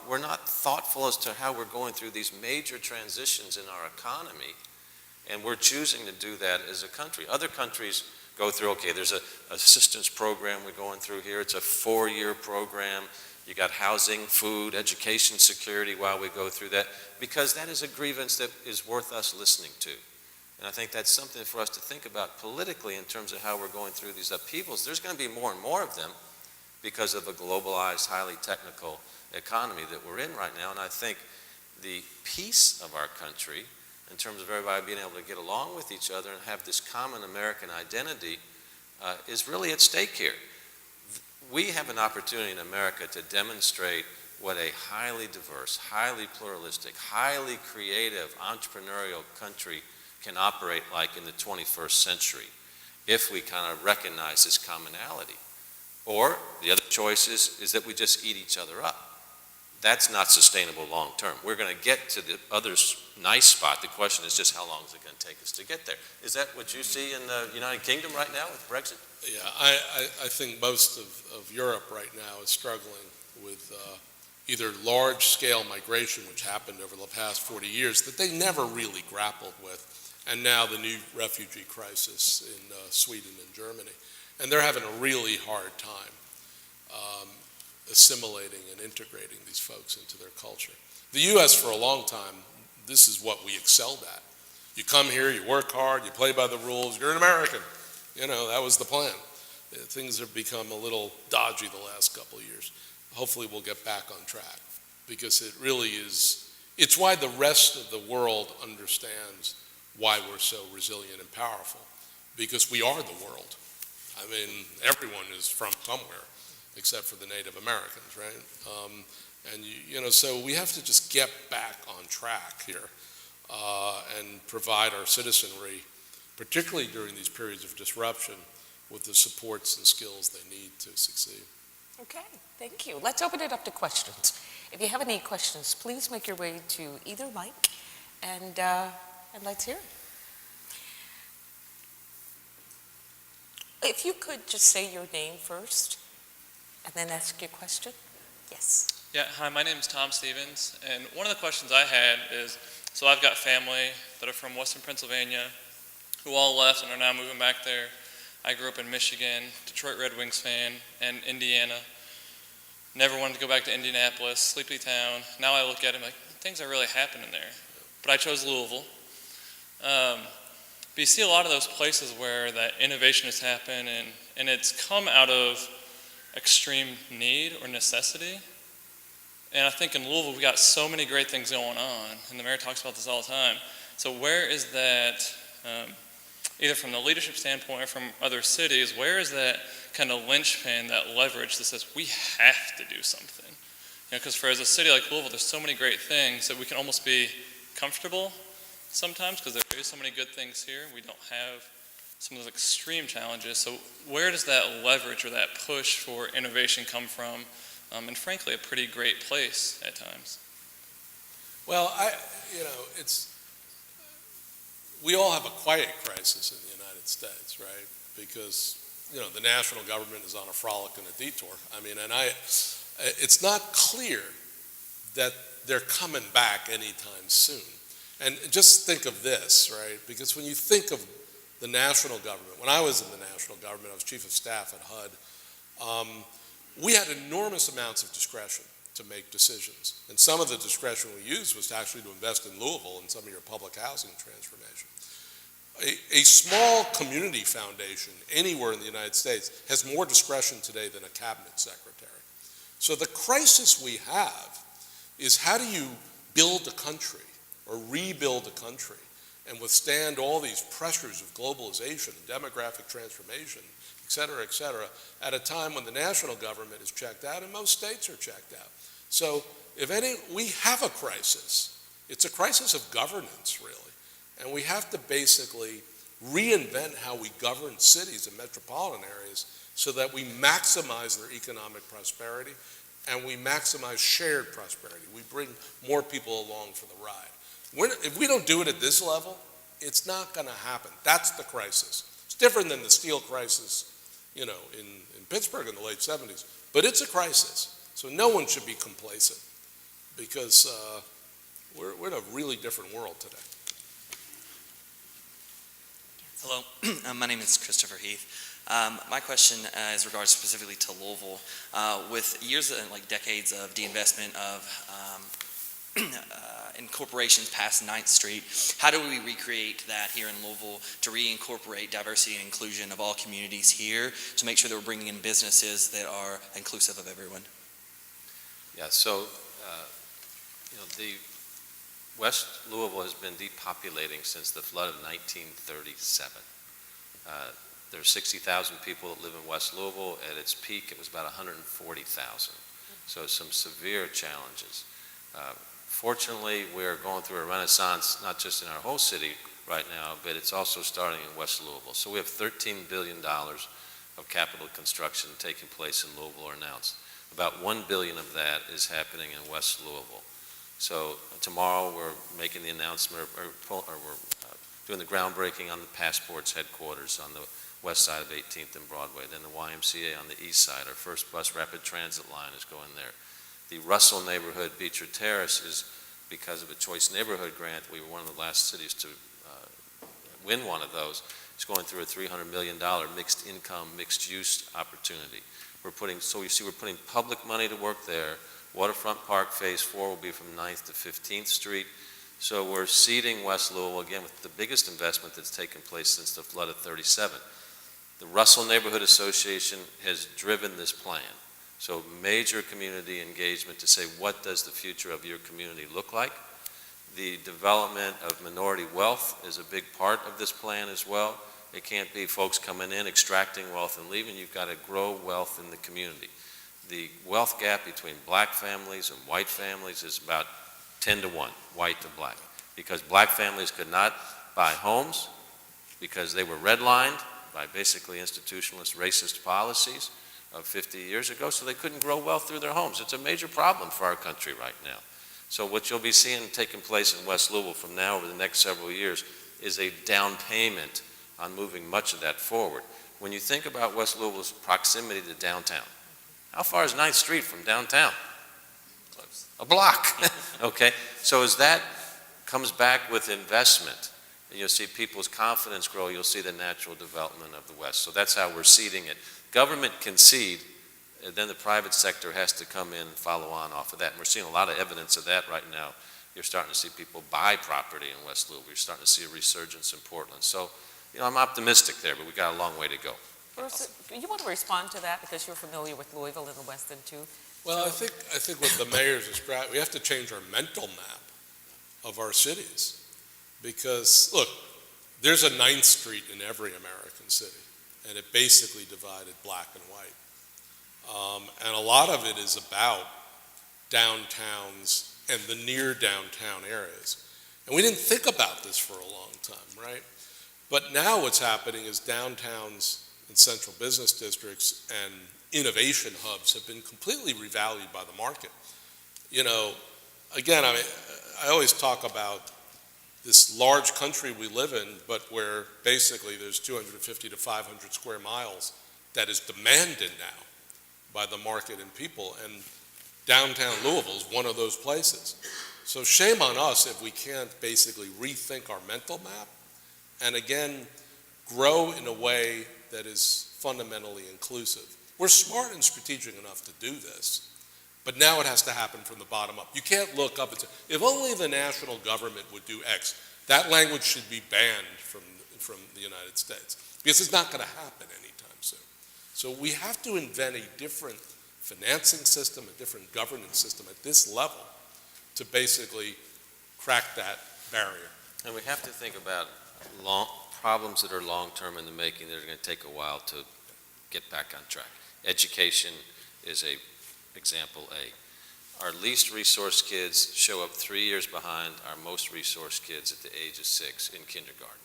we're not thoughtful as to how we're going through these major transitions in our economy, and we're choosing to do that as a country. Other countries go through, okay, there's an assistance program we're going through here. It's a 4-year program. You got housing, food, education, security while we go through that, because that is a grievance that is worth us listening to. And I think that's something for us to think about politically in terms of how we're going through these upheavals. There's going to be more and more of them because of a globalized, highly technical economy that we're in right now. And I think the peace of our country, in terms of everybody being able to get along with each other and have this common American identity, is really at stake here. We have an opportunity in America to demonstrate what a highly diverse, highly pluralistic, highly creative, entrepreneurial country can operate like in the 21st century if we kind of recognize this commonality. Or the other choice is that we just eat each other up. That's not sustainable long term. We're going to get to the other nice spot. The question is just how long is it going to take us to get there? Is that what you see in the United Kingdom right now with Brexit? Yeah, I think most of Europe right now is struggling with either large-scale migration, which happened over the past 40 years, that they never really grappled with, and now the new refugee crisis in Sweden and Germany. And they're having a really hard time assimilating and integrating these folks into their culture. The U.S. for a long time, this is what we excelled at. You come here, you work hard, you play by the rules, you're an American. You know, that was the plan. Things have become a little dodgy the last couple of years. Hopefully we'll get back on track, because it really is, it's why the rest of the world understands why we're so resilient and powerful, because we are the world. I mean, everyone is from somewhere, except for the Native Americans, right? And you know, so we have to just get back on track here and provide our citizenry, particularly during these periods of disruption, with the supports and skills they need to succeed. Okay, thank you. Let's open it up to questions. If you have any questions, please make your way to either mic and let's hear it. If you could just say your name first and then ask your question. Yes. Yeah, hi, my name is Tom Stevens, and one of the questions I had is, so I've got family that are from Western Pennsylvania who all left and are now moving back there. I grew up in Michigan, Detroit Red Wings fan, and Indiana. Never wanted to go back to Indianapolis, sleepy town. Now I look at it like, things are really happening there. But I chose Louisville. But you see a lot of those places where that innovation has happened, and it's come out of extreme need or necessity. And I think in Louisville, we got so many great things going on, and the mayor talks about this all the time. So where is that, either from the leadership standpoint or from other cities, where is that kind of linchpin, that leverage that says we have to do something? Because for as a city like Louisville, there's so many great things that we can almost be comfortable sometimes because there is so many good things here. We don't have some of those extreme challenges. So where does that leverage or that push for innovation come from? And frankly, a pretty great place at times. Well, we all have a quiet crisis in the United States, right? Because, the national government is on a frolic and a detour. It's not clear that they're coming back anytime soon. And just think of this, right? Because when you think of the national government, when I was in the national government, I was chief of staff at HUD, we had enormous amounts of discretion to make decisions. And some of the discretion we used was actually to invest in Louisville and some of your public housing transformation. A small community foundation anywhere in the United States has more discretion today than a cabinet secretary. So the crisis we have is, how do you build a country or rebuild a country and withstand all these pressures of globalization and demographic transformation, et cetera, at a time when the national government is checked out and most states are checked out. So we have a crisis. It's a crisis of governance, really. And we have to basically reinvent how we govern cities and metropolitan areas so that we maximize their economic prosperity and we maximize shared prosperity. We bring more people along for the ride. If we don't do it at this level, it's not going to happen. That's the crisis. It's different than the steel crisis, in Pittsburgh in the late 70s, but it's a crisis. So no one should be complacent because we're in a really different world today. Hello, my name is Christopher Heath. My question is regards specifically to Louisville. With years and decades of deinvestment of in corporations past 9th Street, how do we recreate that here in Louisville to reincorporate diversity and inclusion of all communities here to make sure that we're bringing in businesses that are inclusive of everyone? Yeah, so, the West Louisville has been depopulating since the flood of 1937. There are 60,000 people that live in West Louisville. At its peak, it was about 140,000. So some severe challenges. Fortunately, we're going through a renaissance, not just in our whole city right now, but it's also starting in West Louisville. So we have $13 billion of capital construction taking place in Louisville or announced. About $1 billion of that is happening in West Louisville. So tomorrow we're making the announcement, or we're doing the groundbreaking on the Passports headquarters on the west side of 18th and Broadway, then the YMCA on the east side. Our first bus rapid transit line is going there. The Russell neighborhood, Beecher Terrace, is because of a Choice Neighborhood Grant. We were one of the last cities to win one of those. It's going through a $300 million mixed income, mixed use opportunity. We're putting public money to work there. Waterfront Park Phase 4 will be from 9th to 15th Street. So we're seeding West Louisville again with the biggest investment that's taken place since the flood of 37. The Russell Neighborhood Association has driven this plan. So major community engagement to say, what does the future of your community look like? The development of minority wealth is a big part of this plan as well. It can't be folks coming in, extracting wealth and leaving. You've got to grow wealth in the community. The wealth gap between black families and white families is about 10 to 1, white to black, because black families could not buy homes because they were redlined by basically institutionalist racist policies. of 50 years ago, so they couldn't grow wealth through their homes. It's a major problem for our country right now. So what you'll be seeing taking place in West Louisville from now over the next several years is a down payment on moving much of that forward. When you think about West Louisville's proximity to downtown, how far is 9th Street from downtown? A block, okay? So as that comes back with investment, you'll see people's confidence grow, you'll see the natural development of the West. So that's how we're seeding it. Government can seed, and then the private sector has to come in and follow on off of that. And we're seeing a lot of evidence of that right now. You're starting to see people buy property in West Louisville. You're starting to see a resurgence in Portland. So, I'm optimistic there, but we got a long way to go. Bruce, you want to respond to that because you're familiar with Louisville and the West End too? Well, I think what the mayor's described, we have to change our mental map of our cities. Because, look, there's a 9th Street in every American city, and it basically divided black and white. And a lot of it is about downtowns and the near downtown areas. And we didn't think about this for a long time, right? But now what's happening is downtowns and central business districts and innovation hubs have been completely revalued by the market. Again, I always talk about this large country we live in, but where basically there's 250 to 500 square miles that is demanded now by the market and people, and downtown Louisville is one of those places. So shame on us if we can't basically rethink our mental map and again grow in a way that is fundamentally inclusive. We're smart and strategic enough to do this, but now it has to happen from the bottom up. You can't look up and say, if only the national government would do X, that language should be banned from the United States, because it's not going to happen anytime soon. So we have to invent a different financing system, a different governance system at this level to basically crack that barrier. And we have to think about problems that are long-term in the making that are going to take a while to get back on track. Education is a example A. Our least resourced kids show up 3 years behind our most resourced kids at the age of 6 in kindergarten.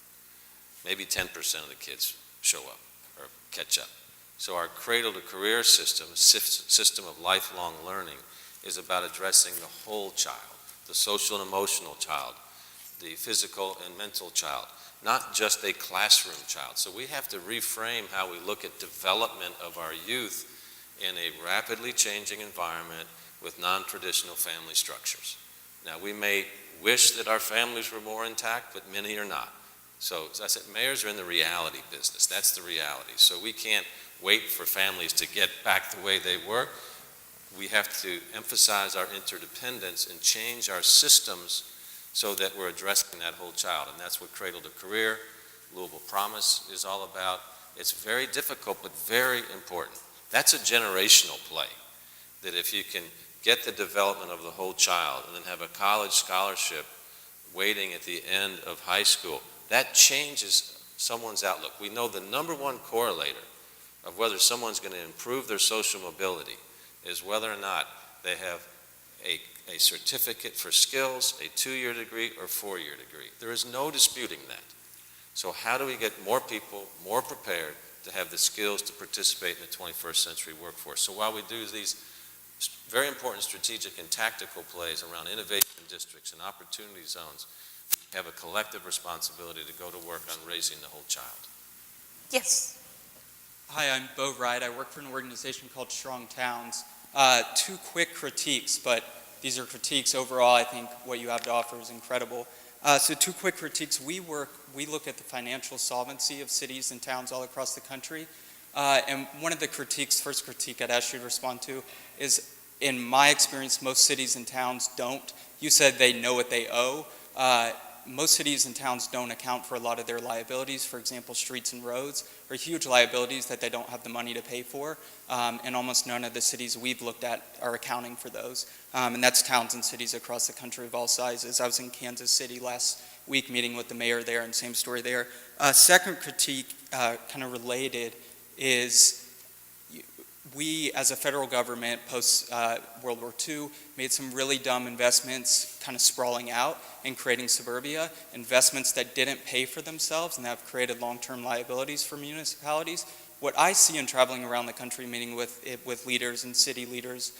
Maybe 10% of the kids show up or catch up. So our Cradle to Career system of lifelong learning, is about addressing the whole child, the social and emotional child, the physical and mental child, not just a classroom child. So we have to reframe how we look at development of our youth in a rapidly changing environment with non-traditional family structures. Now, we may wish that our families were more intact, but many are not. So, as I said, mayors are in the reality business. That's the reality. So we can't wait for families to get back the way they were. We have to emphasize our interdependence and change our systems so that we're addressing that whole child. And that's what Cradle to Career, Louisville Promise is all about. It's very difficult, but very important. That's a generational play, that if you can get the development of the whole child and then have a college scholarship waiting at the end of high school, that changes someone's outlook. We know the number one correlator of whether someone's going to improve their social mobility is whether or not they have a certificate for skills, a 2-year degree or 4-year degree. There is no disputing that. So how do we get more people more prepared to have the skills to participate in the 21st century workforce? So while we do these very important strategic and tactical plays around innovation districts and opportunity zones, we have a collective responsibility to go to work on raising the whole child. Yes. Hi, I'm Bo Wright. I work for an organization called Strong Towns. 2 quick critiques, but these are critiques. Overall, I think what you have to offer is incredible. So 2 quick critiques. We look at the financial solvency of cities and towns all across the country. And one of the critiques, first critique I'd ask you to respond to, is in my experience, most cities and towns don't. You said they know what they owe. Most cities and towns don't account for a lot of their liabilities. For example, streets and roads are huge liabilities that they don't have the money to pay for, and almost none of the cities we've looked at are accounting for those. And that's towns and cities across the country of all sizes. I was in Kansas City last week meeting with the mayor there, and same story there. Second critique, kind of related, is we as a federal government post World War II made some really dumb investments kind of sprawling out and creating suburbia, investments that didn't pay for themselves and have created long-term liabilities for municipalities. What I see in traveling around the country, meeting with leaders and city leaders,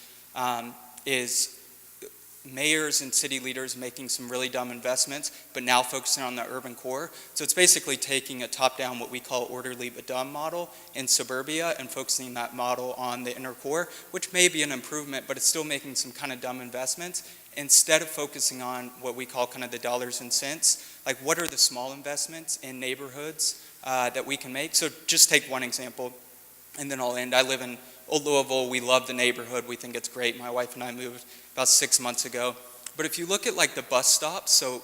is mayors and city leaders making some really dumb investments, but now focusing on the urban core. So it's basically taking a top-down, what we call orderly but dumb model in suburbia and focusing that model on the inner core, which may be an improvement, but it's still making some kind of dumb investments. Instead of focusing on what we call kind of the dollars and cents, like what are the small investments in neighborhoods that we can make? So just take one example, and then I'll end. I live in Old Louisville. We love the neighborhood. We think it's great. My wife and I moved about 6 months ago. But if you look at like the bus stops, so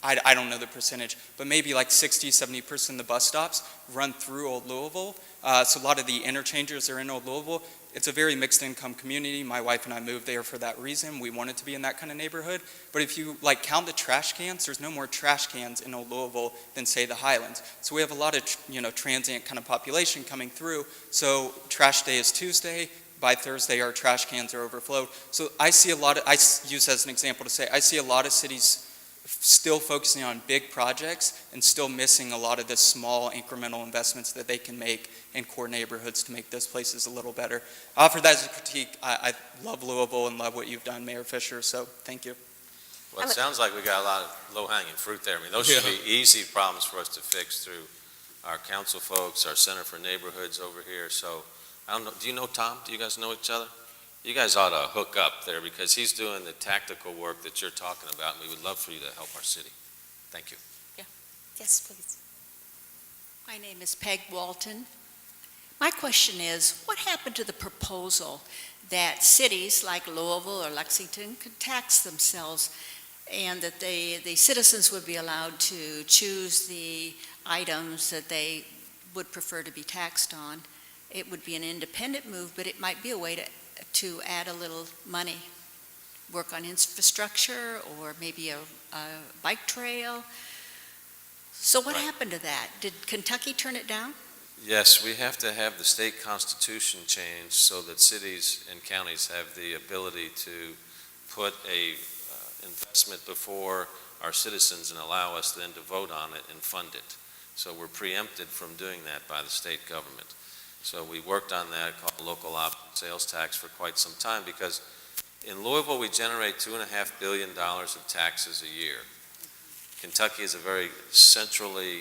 I don't know the percentage, but maybe like 60, 70% of the bus stops run through Old Louisville. So a lot of the interchanges are in Old Louisville. It's a very mixed income community. My wife and I moved there for that reason. We wanted to be in that kind of neighborhood. But if you like count the trash cans, there's no more trash cans in Old Louisville than say the Highlands. So we have a lot of transient kind of population coming through. So trash day is Tuesday. By Thursday, our trash cans are overflowed. So I see a lot of, I use as an example to say, I see a lot of cities still focusing on big projects and still missing a lot of the small incremental investments that they can make in core neighborhoods to make those places a little better. I offer that as a critique. I love Louisville and love what you've done, Mayor Fischer, so thank you. Well, it sounds like we got a lot of low-hanging fruit there. I mean, those should be easy problems for us to fix through our council folks, our Center for Neighborhoods over here. So, I don't know, do you know Tom? Do you guys know each other? You guys ought to hook up there because he's doing the tactical work that you're talking about, and we would love for you to help our city. Thank you. Yes, please. My name is Peg Walton. My question is, what happened to the proposal that cities like Louisville or Lexington could tax themselves and that the citizens would be allowed to choose the items that they would prefer to be taxed on? It would be an independent move, but it might be a way to add a little money, work on infrastructure or maybe a bike trail. So what happened to that? Did Kentucky turn it down? Yes, we have to have the state constitution changed so that cities and counties have the ability to put a investment before our citizens and allow us then to vote on it and fund it. So we're preempted from doing that by the state government. So we worked on that called local sales tax for quite some time because in Louisville we generate $2.5 billion of taxes a year. Kentucky is a very centrally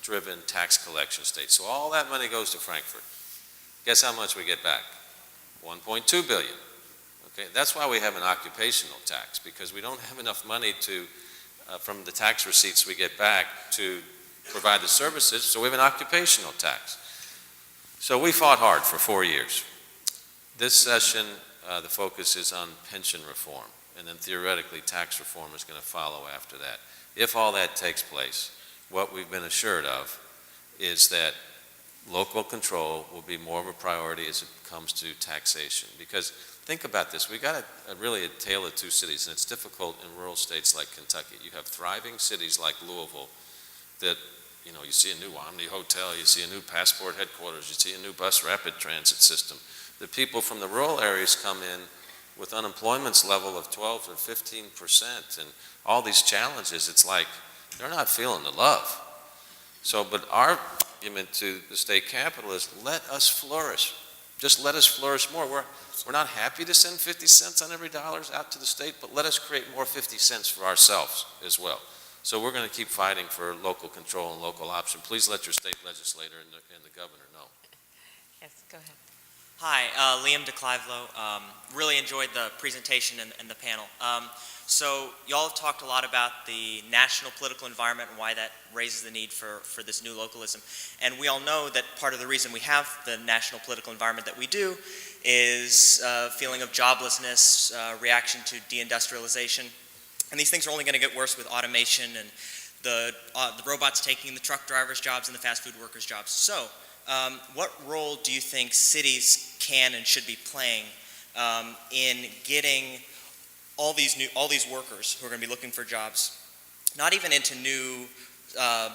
driven tax collection state. So all that money goes to Frankfurt. Guess how much we get back? $1.2 billion. Okay, that's why we have an occupational tax, because we don't have enough money to, from the tax receipts we get back to provide the services, so we have an occupational tax. So we fought hard for 4 years. This session, the focus is on pension reform, and then theoretically tax reform is going to follow after that. If all that takes place, what we've been assured of is that local control will be more of a priority as it comes to taxation. Because think about this, we've got really a tale of two cities, and it's difficult in rural states like Kentucky. You have thriving cities like Louisville that, you know, you see a new Omni Hotel, you see a new Passport headquarters, you see a new bus rapid transit system. The people from the rural areas come in with unemployment's level of 12 or 15% and all these challenges. It's like they're not feeling the love. So, but our argument to the state capital is let us flourish. Just let us flourish more. We're not happy to send 50 cents on every dollar out to the state, but let us create more 50 cents for ourselves as well. So we're going to keep fighting for local control and local option. Please let your state legislator and the governor know. Yes, go ahead. Hi, Liam DeClivelo. Really enjoyed the presentation and the panel. So y'all have talked a lot about the national political environment and why that raises the need for this new localism. And we all know that part of the reason we have the national political environment that we do is a feeling of joblessness, reaction to deindustrialization. And these things are only going to get worse with automation and the robots taking the truck drivers' jobs and the fast food workers' jobs. So what role do you think cities can and should be playing in getting all these workers who are going to be looking for jobs, not even into new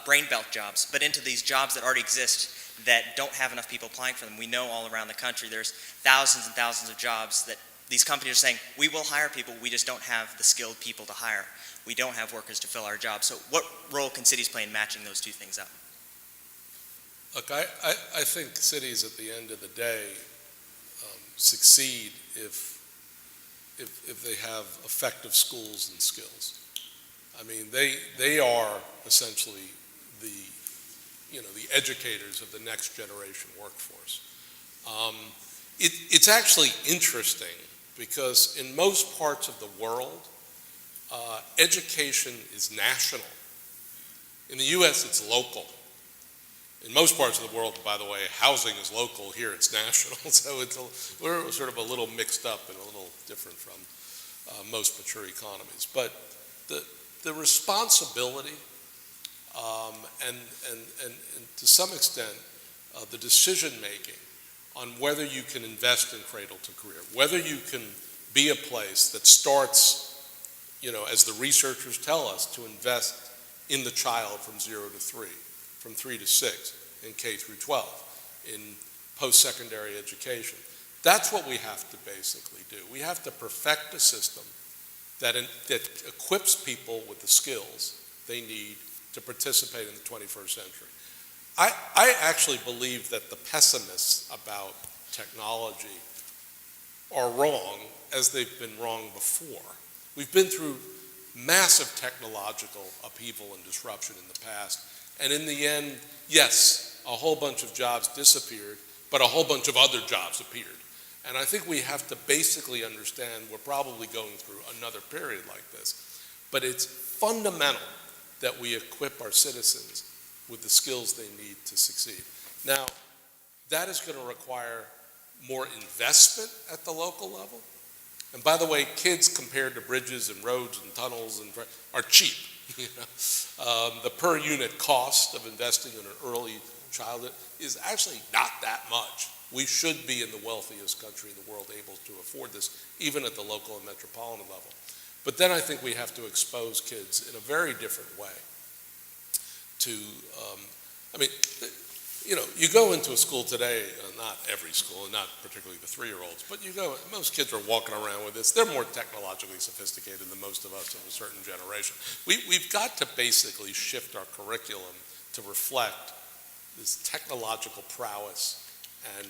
brainbelt jobs, but into these jobs that already exist that don't have enough people applying for them? We know all around the country there's thousands and thousands of jobs that these companies are saying, we will hire people, we just don't have the skilled people to hire. We don't have workers to fill our jobs. So what role can cities play in matching those two things up? Look, I think cities at the end of the day succeed if they have effective schools and skills. I mean, they are essentially the educators of the next generation workforce. It's actually interesting because in most parts of the world, education is national. In the U.S., it's local. In most parts of the world, by the way, housing is local. Here, it's national. So we're sort of a little mixed up and a little different from most mature economies. But the responsibility and to some extent the decision making on whether you can invest in Cradle to Career, whether you can be a place that starts, as the researchers tell us, to invest in the child from 0 to 3, from 3 to 6, in K through 12, in post-secondary education. That's what we have to basically do. We have to perfect a system that equips people with the skills they need to participate in the 21st century. I actually believe that the pessimists about technology are wrong, as they've been wrong before. We've been through massive technological upheaval and disruption in the past, and in the end, yes, a whole bunch of jobs disappeared, but a whole bunch of other jobs appeared. And I think we have to basically understand we're probably going through another period like this. But it's fundamental that we equip our citizens with the skills they need to succeed. Now, that is going to require more investment at the local level. And by the way, kids compared to bridges and roads and tunnels are cheap. The per unit cost of investing in an early childhood is actually not that much. We should be in the wealthiest country in the world able to afford this, even at the local and metropolitan level. But then I think we have to expose kids in a very different way to, you go into a school today, not every school, and not particularly the 3-year-olds, but most kids are walking around with this. They're more technologically sophisticated than most of us of a certain generation. We've got to basically shift our curriculum to reflect this technological prowess and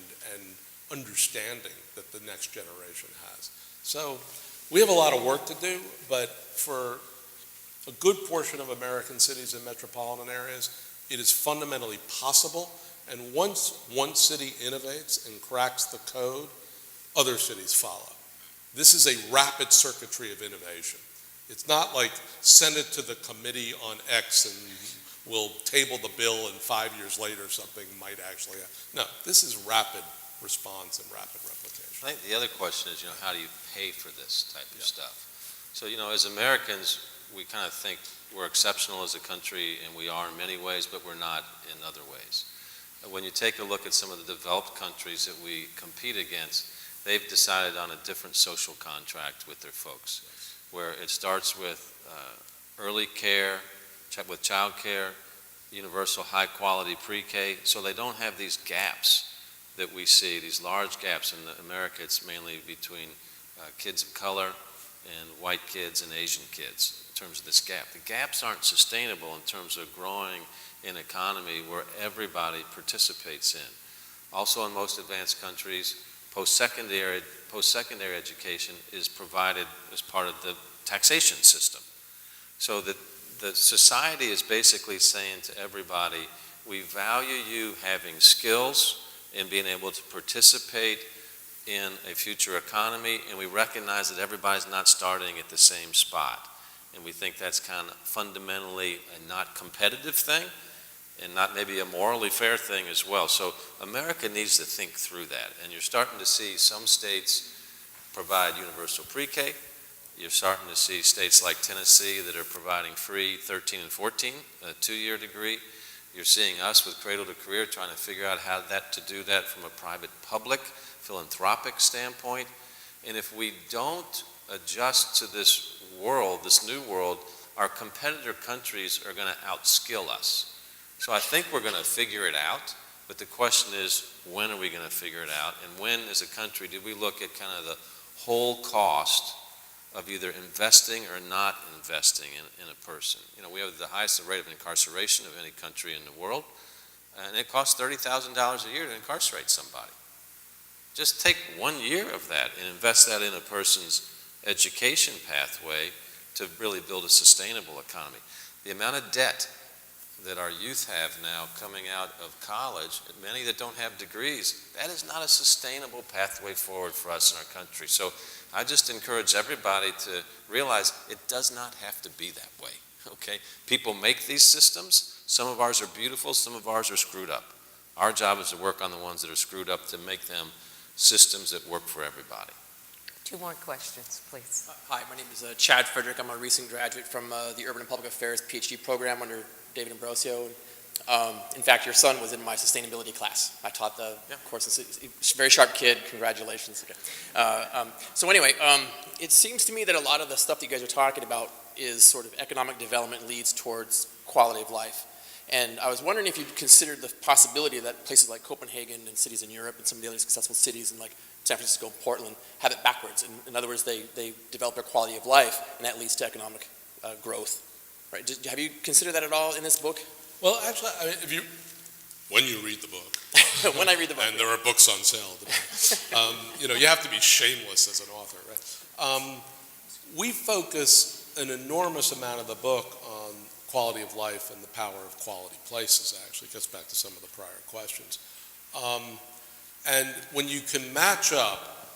understanding that the next generation has. So we have a lot of work to do, but for a good portion of American cities and metropolitan areas, it is fundamentally possible. And once one city innovates and cracks the code, other cities follow. This is a rapid circuitry of innovation. It's not like send it to the committee on X and we'll table the bill and 5 years later something might actually happen. No, this is rapid response and rapid replication. I think the other question is, how do you pay for this type of stuff? So, as Americans, we kind of think we're exceptional as a country, and we are in many ways, but we're not in other ways. When you take a look at some of the developed countries that we compete against, they've decided on a different social contract with their folks, where it starts with early care, with child care, universal high-quality pre-K, so they don't have these gaps that we see, these large gaps. In America, it's mainly between kids of color and white kids and Asian kids in terms of this gap. The gaps aren't sustainable in terms of growing an economy where everybody participates in. Also, in most advanced countries, post-secondary education is provided as part of the taxation system. So that the society is basically saying to everybody, we value you having skills and being able to participate in a future economy, and we recognize that everybody's not starting at the same spot. And we think that's kind of fundamentally a not competitive thing and not maybe a morally fair thing as well. So America needs to think through that. And you're starting to see some states provide universal pre-K. You're starting to see states like Tennessee that are providing free 13 and 14, a 2-year degree. You're seeing us with Cradle to Career trying to figure out how to do that from a private-public, philanthropic standpoint. And if we don't adjust to this world, this new world, our competitor countries are going to outskill us. So I think we're going to figure it out, but the question is, when are we going to figure it out? And when, as a country, do we look at kind of the whole cost of either investing or not investing in a person? We have the highest rate of incarceration of any country in the world. and it costs $30,000 a year to incarcerate somebody. Just take 1 year of that and invest that in a person's education pathway to really build a sustainable economy. The amount of debt that our youth have now coming out of college, and many that don't have degrees, that is not a sustainable pathway forward for us in our country. So I just encourage everybody to realize it does not have to be that way, okay? People make these systems. Some of ours are beautiful, some of ours are screwed up. Our job is to work on the ones that are screwed up to make them systems that work for everybody. 2 more questions, please. Hi, my name is Chad Frederick. I'm a recent graduate from the Urban and Public Affairs PhD program under David Ambrosio. In fact, your son was in my sustainability class. I taught the course. He's a very sharp kid. Congratulations. Okay. So anyway, it seems to me that a lot of the stuff that you guys are talking about is sort of economic development leads towards quality of life. And I was wondering if you'd considered the possibility that places like Copenhagen and cities in Europe and some of the other successful cities in like San Francisco and Portland have it backwards. In other words, they develop their quality of life, and that leads to economic growth. Right? Have you considered that at all in this book? Well, actually, I mean, when you read the book, when I read the book, and there are books on sale, you have to be shameless as an author, right? We focus an enormous amount of the book on quality of life and the power of quality places. Actually, it gets back to some of the prior questions. And when you can match up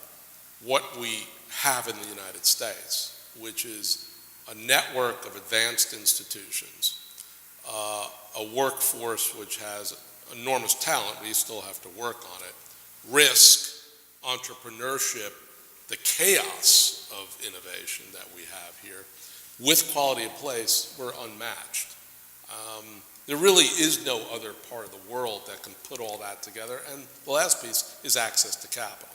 what we have in the United States, which is a network of advanced institutions, a workforce which has enormous talent, but you still have to work on it, risk, entrepreneurship, the chaos of innovation that we have here, with quality of place, we're unmatched. There really is no other part of the world that can put all that together. And the last piece is access to capital,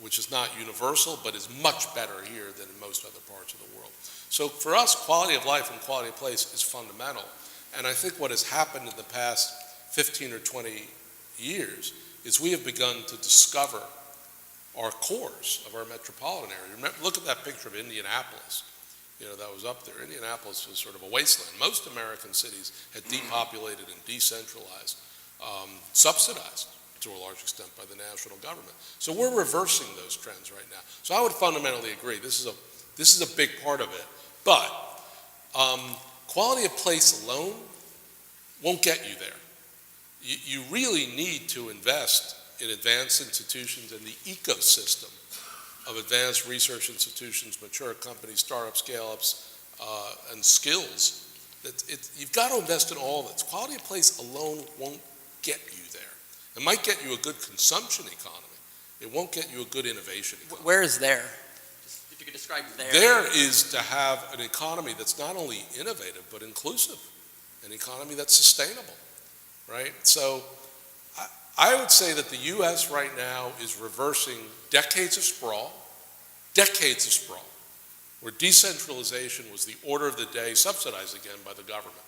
which is not universal, but is much better here than in most other parts of the world. So for us, quality of life and quality of place is fundamental. And I think what has happened in the past 15 or 20 years is we have begun to discover our cores of our metropolitan area. Remember, look at that picture of Indianapolis. That was up there. Indianapolis was sort of a wasteland. Most American cities had depopulated and decentralized, subsidized to a large extent by the national government. So we're reversing those trends right now. So I would fundamentally agree. This is a big part of it. But quality of place alone won't get you there. You really need to invest in advanced institutions and the ecosystem of advanced research institutions, mature companies, startups, scale-ups, and skills. You've got to invest in all of it. Quality of place alone won't get you there. It might get you a good consumption economy. It won't get you a good innovation economy. Where is there? If you could describe there. There is to have an economy that's not only innovative, but inclusive, an economy that's sustainable, right? So I would say that the U.S. right now is reversing decades of sprawl, where decentralization was the order of the day, subsidized again by the government.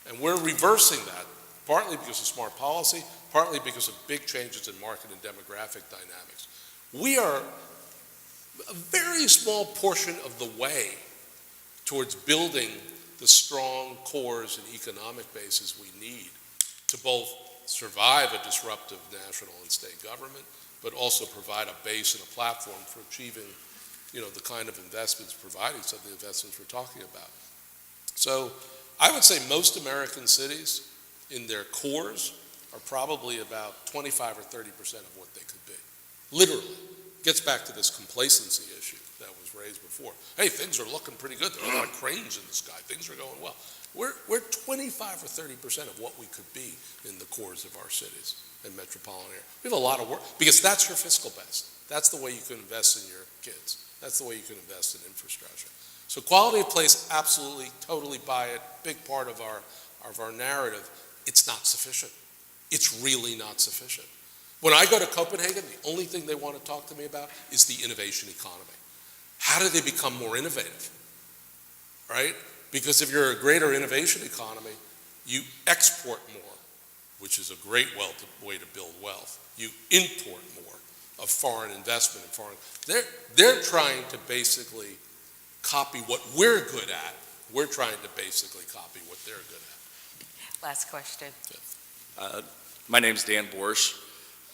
And we're reversing that, partly because of smart policy, partly because of big changes in market and demographic dynamics. We are a very small portion of the way towards building the strong cores and economic bases we need to both survive a disruptive national and state government, but also provide a base and a platform for achieving, the kind of investments, providing some of the investments we're talking about. So I would say most American cities in their cores are probably about 25 or 30% of what they could be. Literally. Gets back to this complacency issue that was raised before. Hey, things are looking pretty good. There are a lot of cranes in the sky. Things are going well. We're 25 or 30% of what we could be in the cores of our cities and metropolitan area. We have a lot of work, because that's your fiscal base. That's the way you can invest in your kids. That's the way you can invest in infrastructure. So quality of place, absolutely, totally buy it, big part of our narrative. It's not sufficient. It's really not sufficient. When I go to Copenhagen, the only thing they want to talk to me about is the innovation economy. How do they become more innovative, right? Because if you're a greater innovation economy, you export more, which is a great way to build wealth. You import more of foreign investment and foreign. They're trying to basically copy what we're good at. We're trying to basically copy what they're good at. Last question. Yeah. My name's Dan Borsch.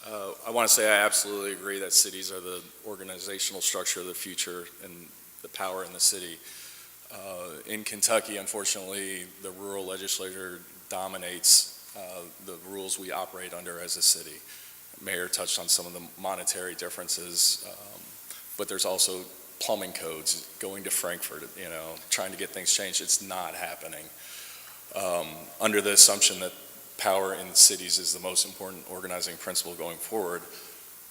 I want to say I absolutely agree that cities are the organizational structure of the future and the power in the city. In Kentucky, unfortunately, the rural legislature dominates the rules we operate under as a city. Mayor touched on some of the monetary differences, but there's also plumbing codes going to Frankfurt, trying to get things changed. It's not happening. Under the assumption that power in cities is the most important organizing principle going forward,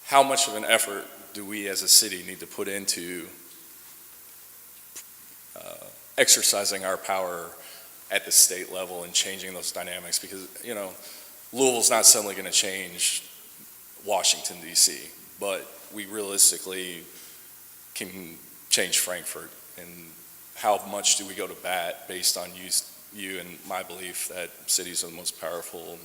how much of an effort do we as a city need to put into exercising our power at the state level and changing those dynamics? Because, Louisville's not suddenly going to change Washington, D.C., but we realistically can change Frankfurt. And how much do we go to bat based on you and my belief that cities are the most powerful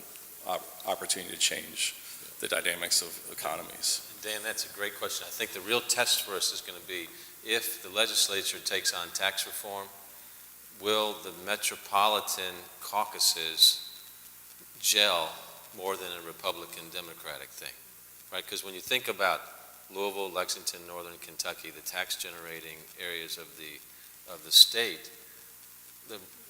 opportunity to change the dynamics of economies? Dan, that's a great question. I think the real test for us is going to be if the legislature takes on tax reform, will the metropolitan caucuses gel more than a Republican-Democratic thing, right? Because when you think about Louisville, Lexington, Northern Kentucky, the tax-generating areas of the state,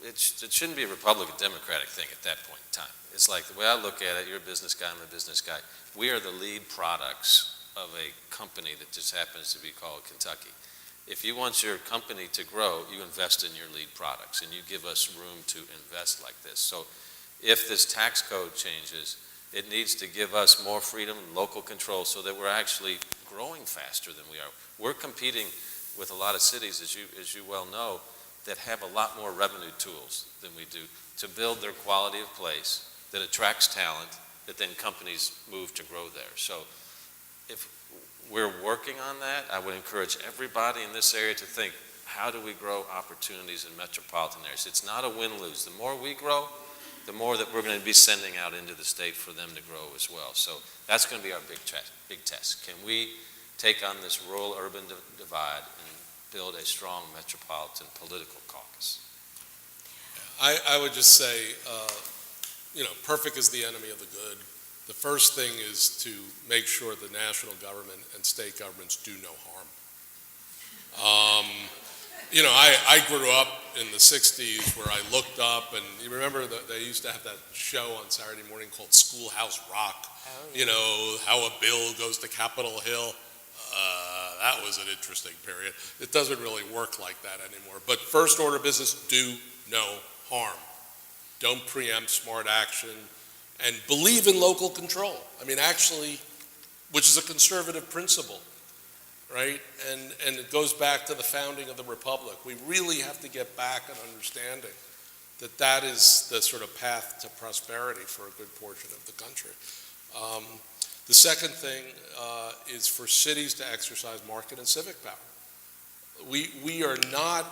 it shouldn't be a Republican-Democratic thing at that point in time. It's like the way I look at it, you're a business guy, I'm a business guy. We are the lead products of a company that just happens to be called Kentucky. If you want your company to grow, you invest in your lead products, and you give us room to invest like this. So if this tax code changes, it needs to give us more freedom and local control so that we're actually growing faster than we are. We're competing with a lot of cities, as you well know, that have a lot more revenue tools than we do to build their quality of place that attracts talent, that then companies move to grow there. So if we're working on that, I would encourage everybody in this area to think, how do we grow opportunities in metropolitan areas? It's not a win-lose. The more we grow, the more that we're going to be sending out into the state for them to grow as well. So that's going to be our big test. Can we take on this rural-urban divide and build a strong metropolitan political caucus? I would just say, perfect is the enemy of the good. The first thing is to make sure the national government and state governments do no harm. I grew up in the 60s where I looked up, and you remember that they used to have that show on Saturday morning called Schoolhouse Rock. Oh, yeah. How a bill goes to Capitol Hill. That was an interesting period. It doesn't really work like that anymore. But first order business, do no harm. Don't preempt smart action, and believe in local control. Actually, which is a conservative principle, right? And it goes back to the founding of the Republic. We really have to get back an understanding that that is the sort of path to prosperity for a good portion of the country. The second thing is for cities to exercise market and civic power. We are not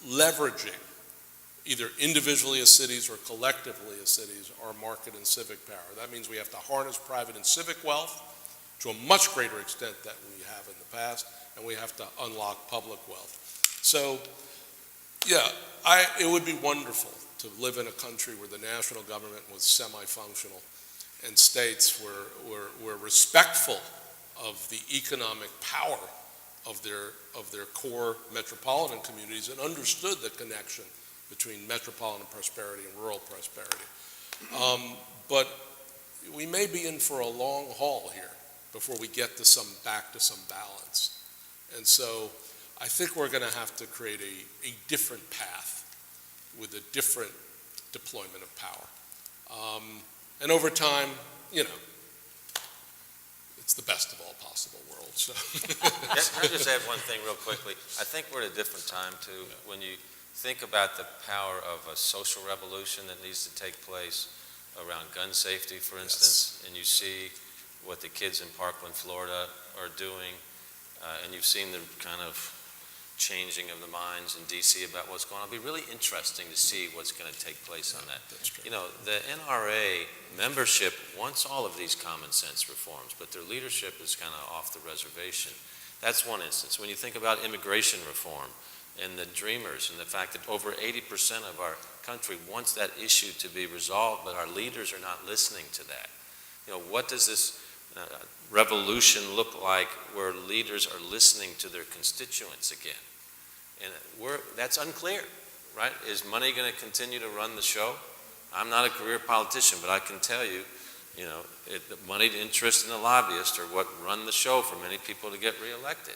leveraging, either individually as cities or collectively as cities, our market and civic power. That means we have to harness private and civic wealth to a much greater extent than we have in the past, and we have to unlock public wealth. So, yeah, it would be wonderful to live in a country where the national government was semi-functional and states were respectful of the economic power of their core metropolitan communities and understood the connection between metropolitan prosperity and rural prosperity. But we may be in for a long haul here before we get back to some balance. And so I think we're going to have to create a different path with a different deployment of power. And over time, it's the best of all possible worlds. So. Can I just add one thing real quickly? I think we're at a different time, too, when you think about the power of a social revolution that needs to take place around gun safety, for instance, and you see what the kids in Parkland, Florida are doing, and you've seen the kind of changing of the minds in D.C. about what's going on. It'll be really interesting to see what's going to take place on that. That's true. The NRA membership wants all of these common sense reforms, but their leadership is kind of off the reservation. That's one instance. When you think about immigration reform, and the dreamers, and the fact that over 80% of our country wants that issue to be resolved, but our leaders are not listening to that. What does this revolution look like where leaders are listening to their constituents again? And that's unclear, right? Is money going to continue to run the show? I'm not a career politician, but I can tell you, the moneyed interest and the lobbyists are what run the show for many people to get reelected.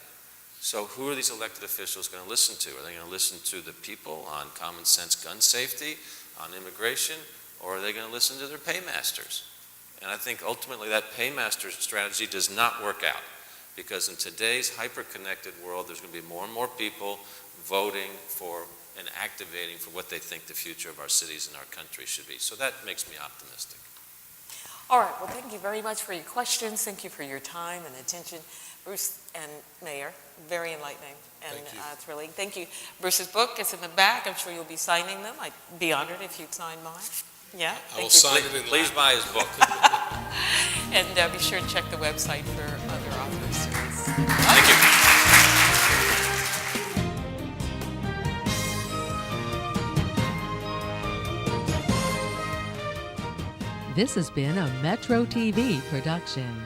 So who are these elected officials going to listen to? Are they going to listen to the people on common sense gun safety, on immigration, or are they going to listen to their paymasters? And I think ultimately that paymaster strategy does not work out, because in today's hyper-connected world, there's going to be more and more people voting for and activating for what they think the future of our cities and our country should be. So that makes me optimistic. All right, well, thank you very much for your questions. Thank you for your time and attention. Bruce and Mayor, very enlightening and thrilling. Thank you. Bruce's book is in the back. I'm sure you'll be signing them. I'd be honored if you'd sign mine. Yeah, I will sign it in Please buy his book. And be sure to check the website for other authors. Thank you. This has been a Metro TV production.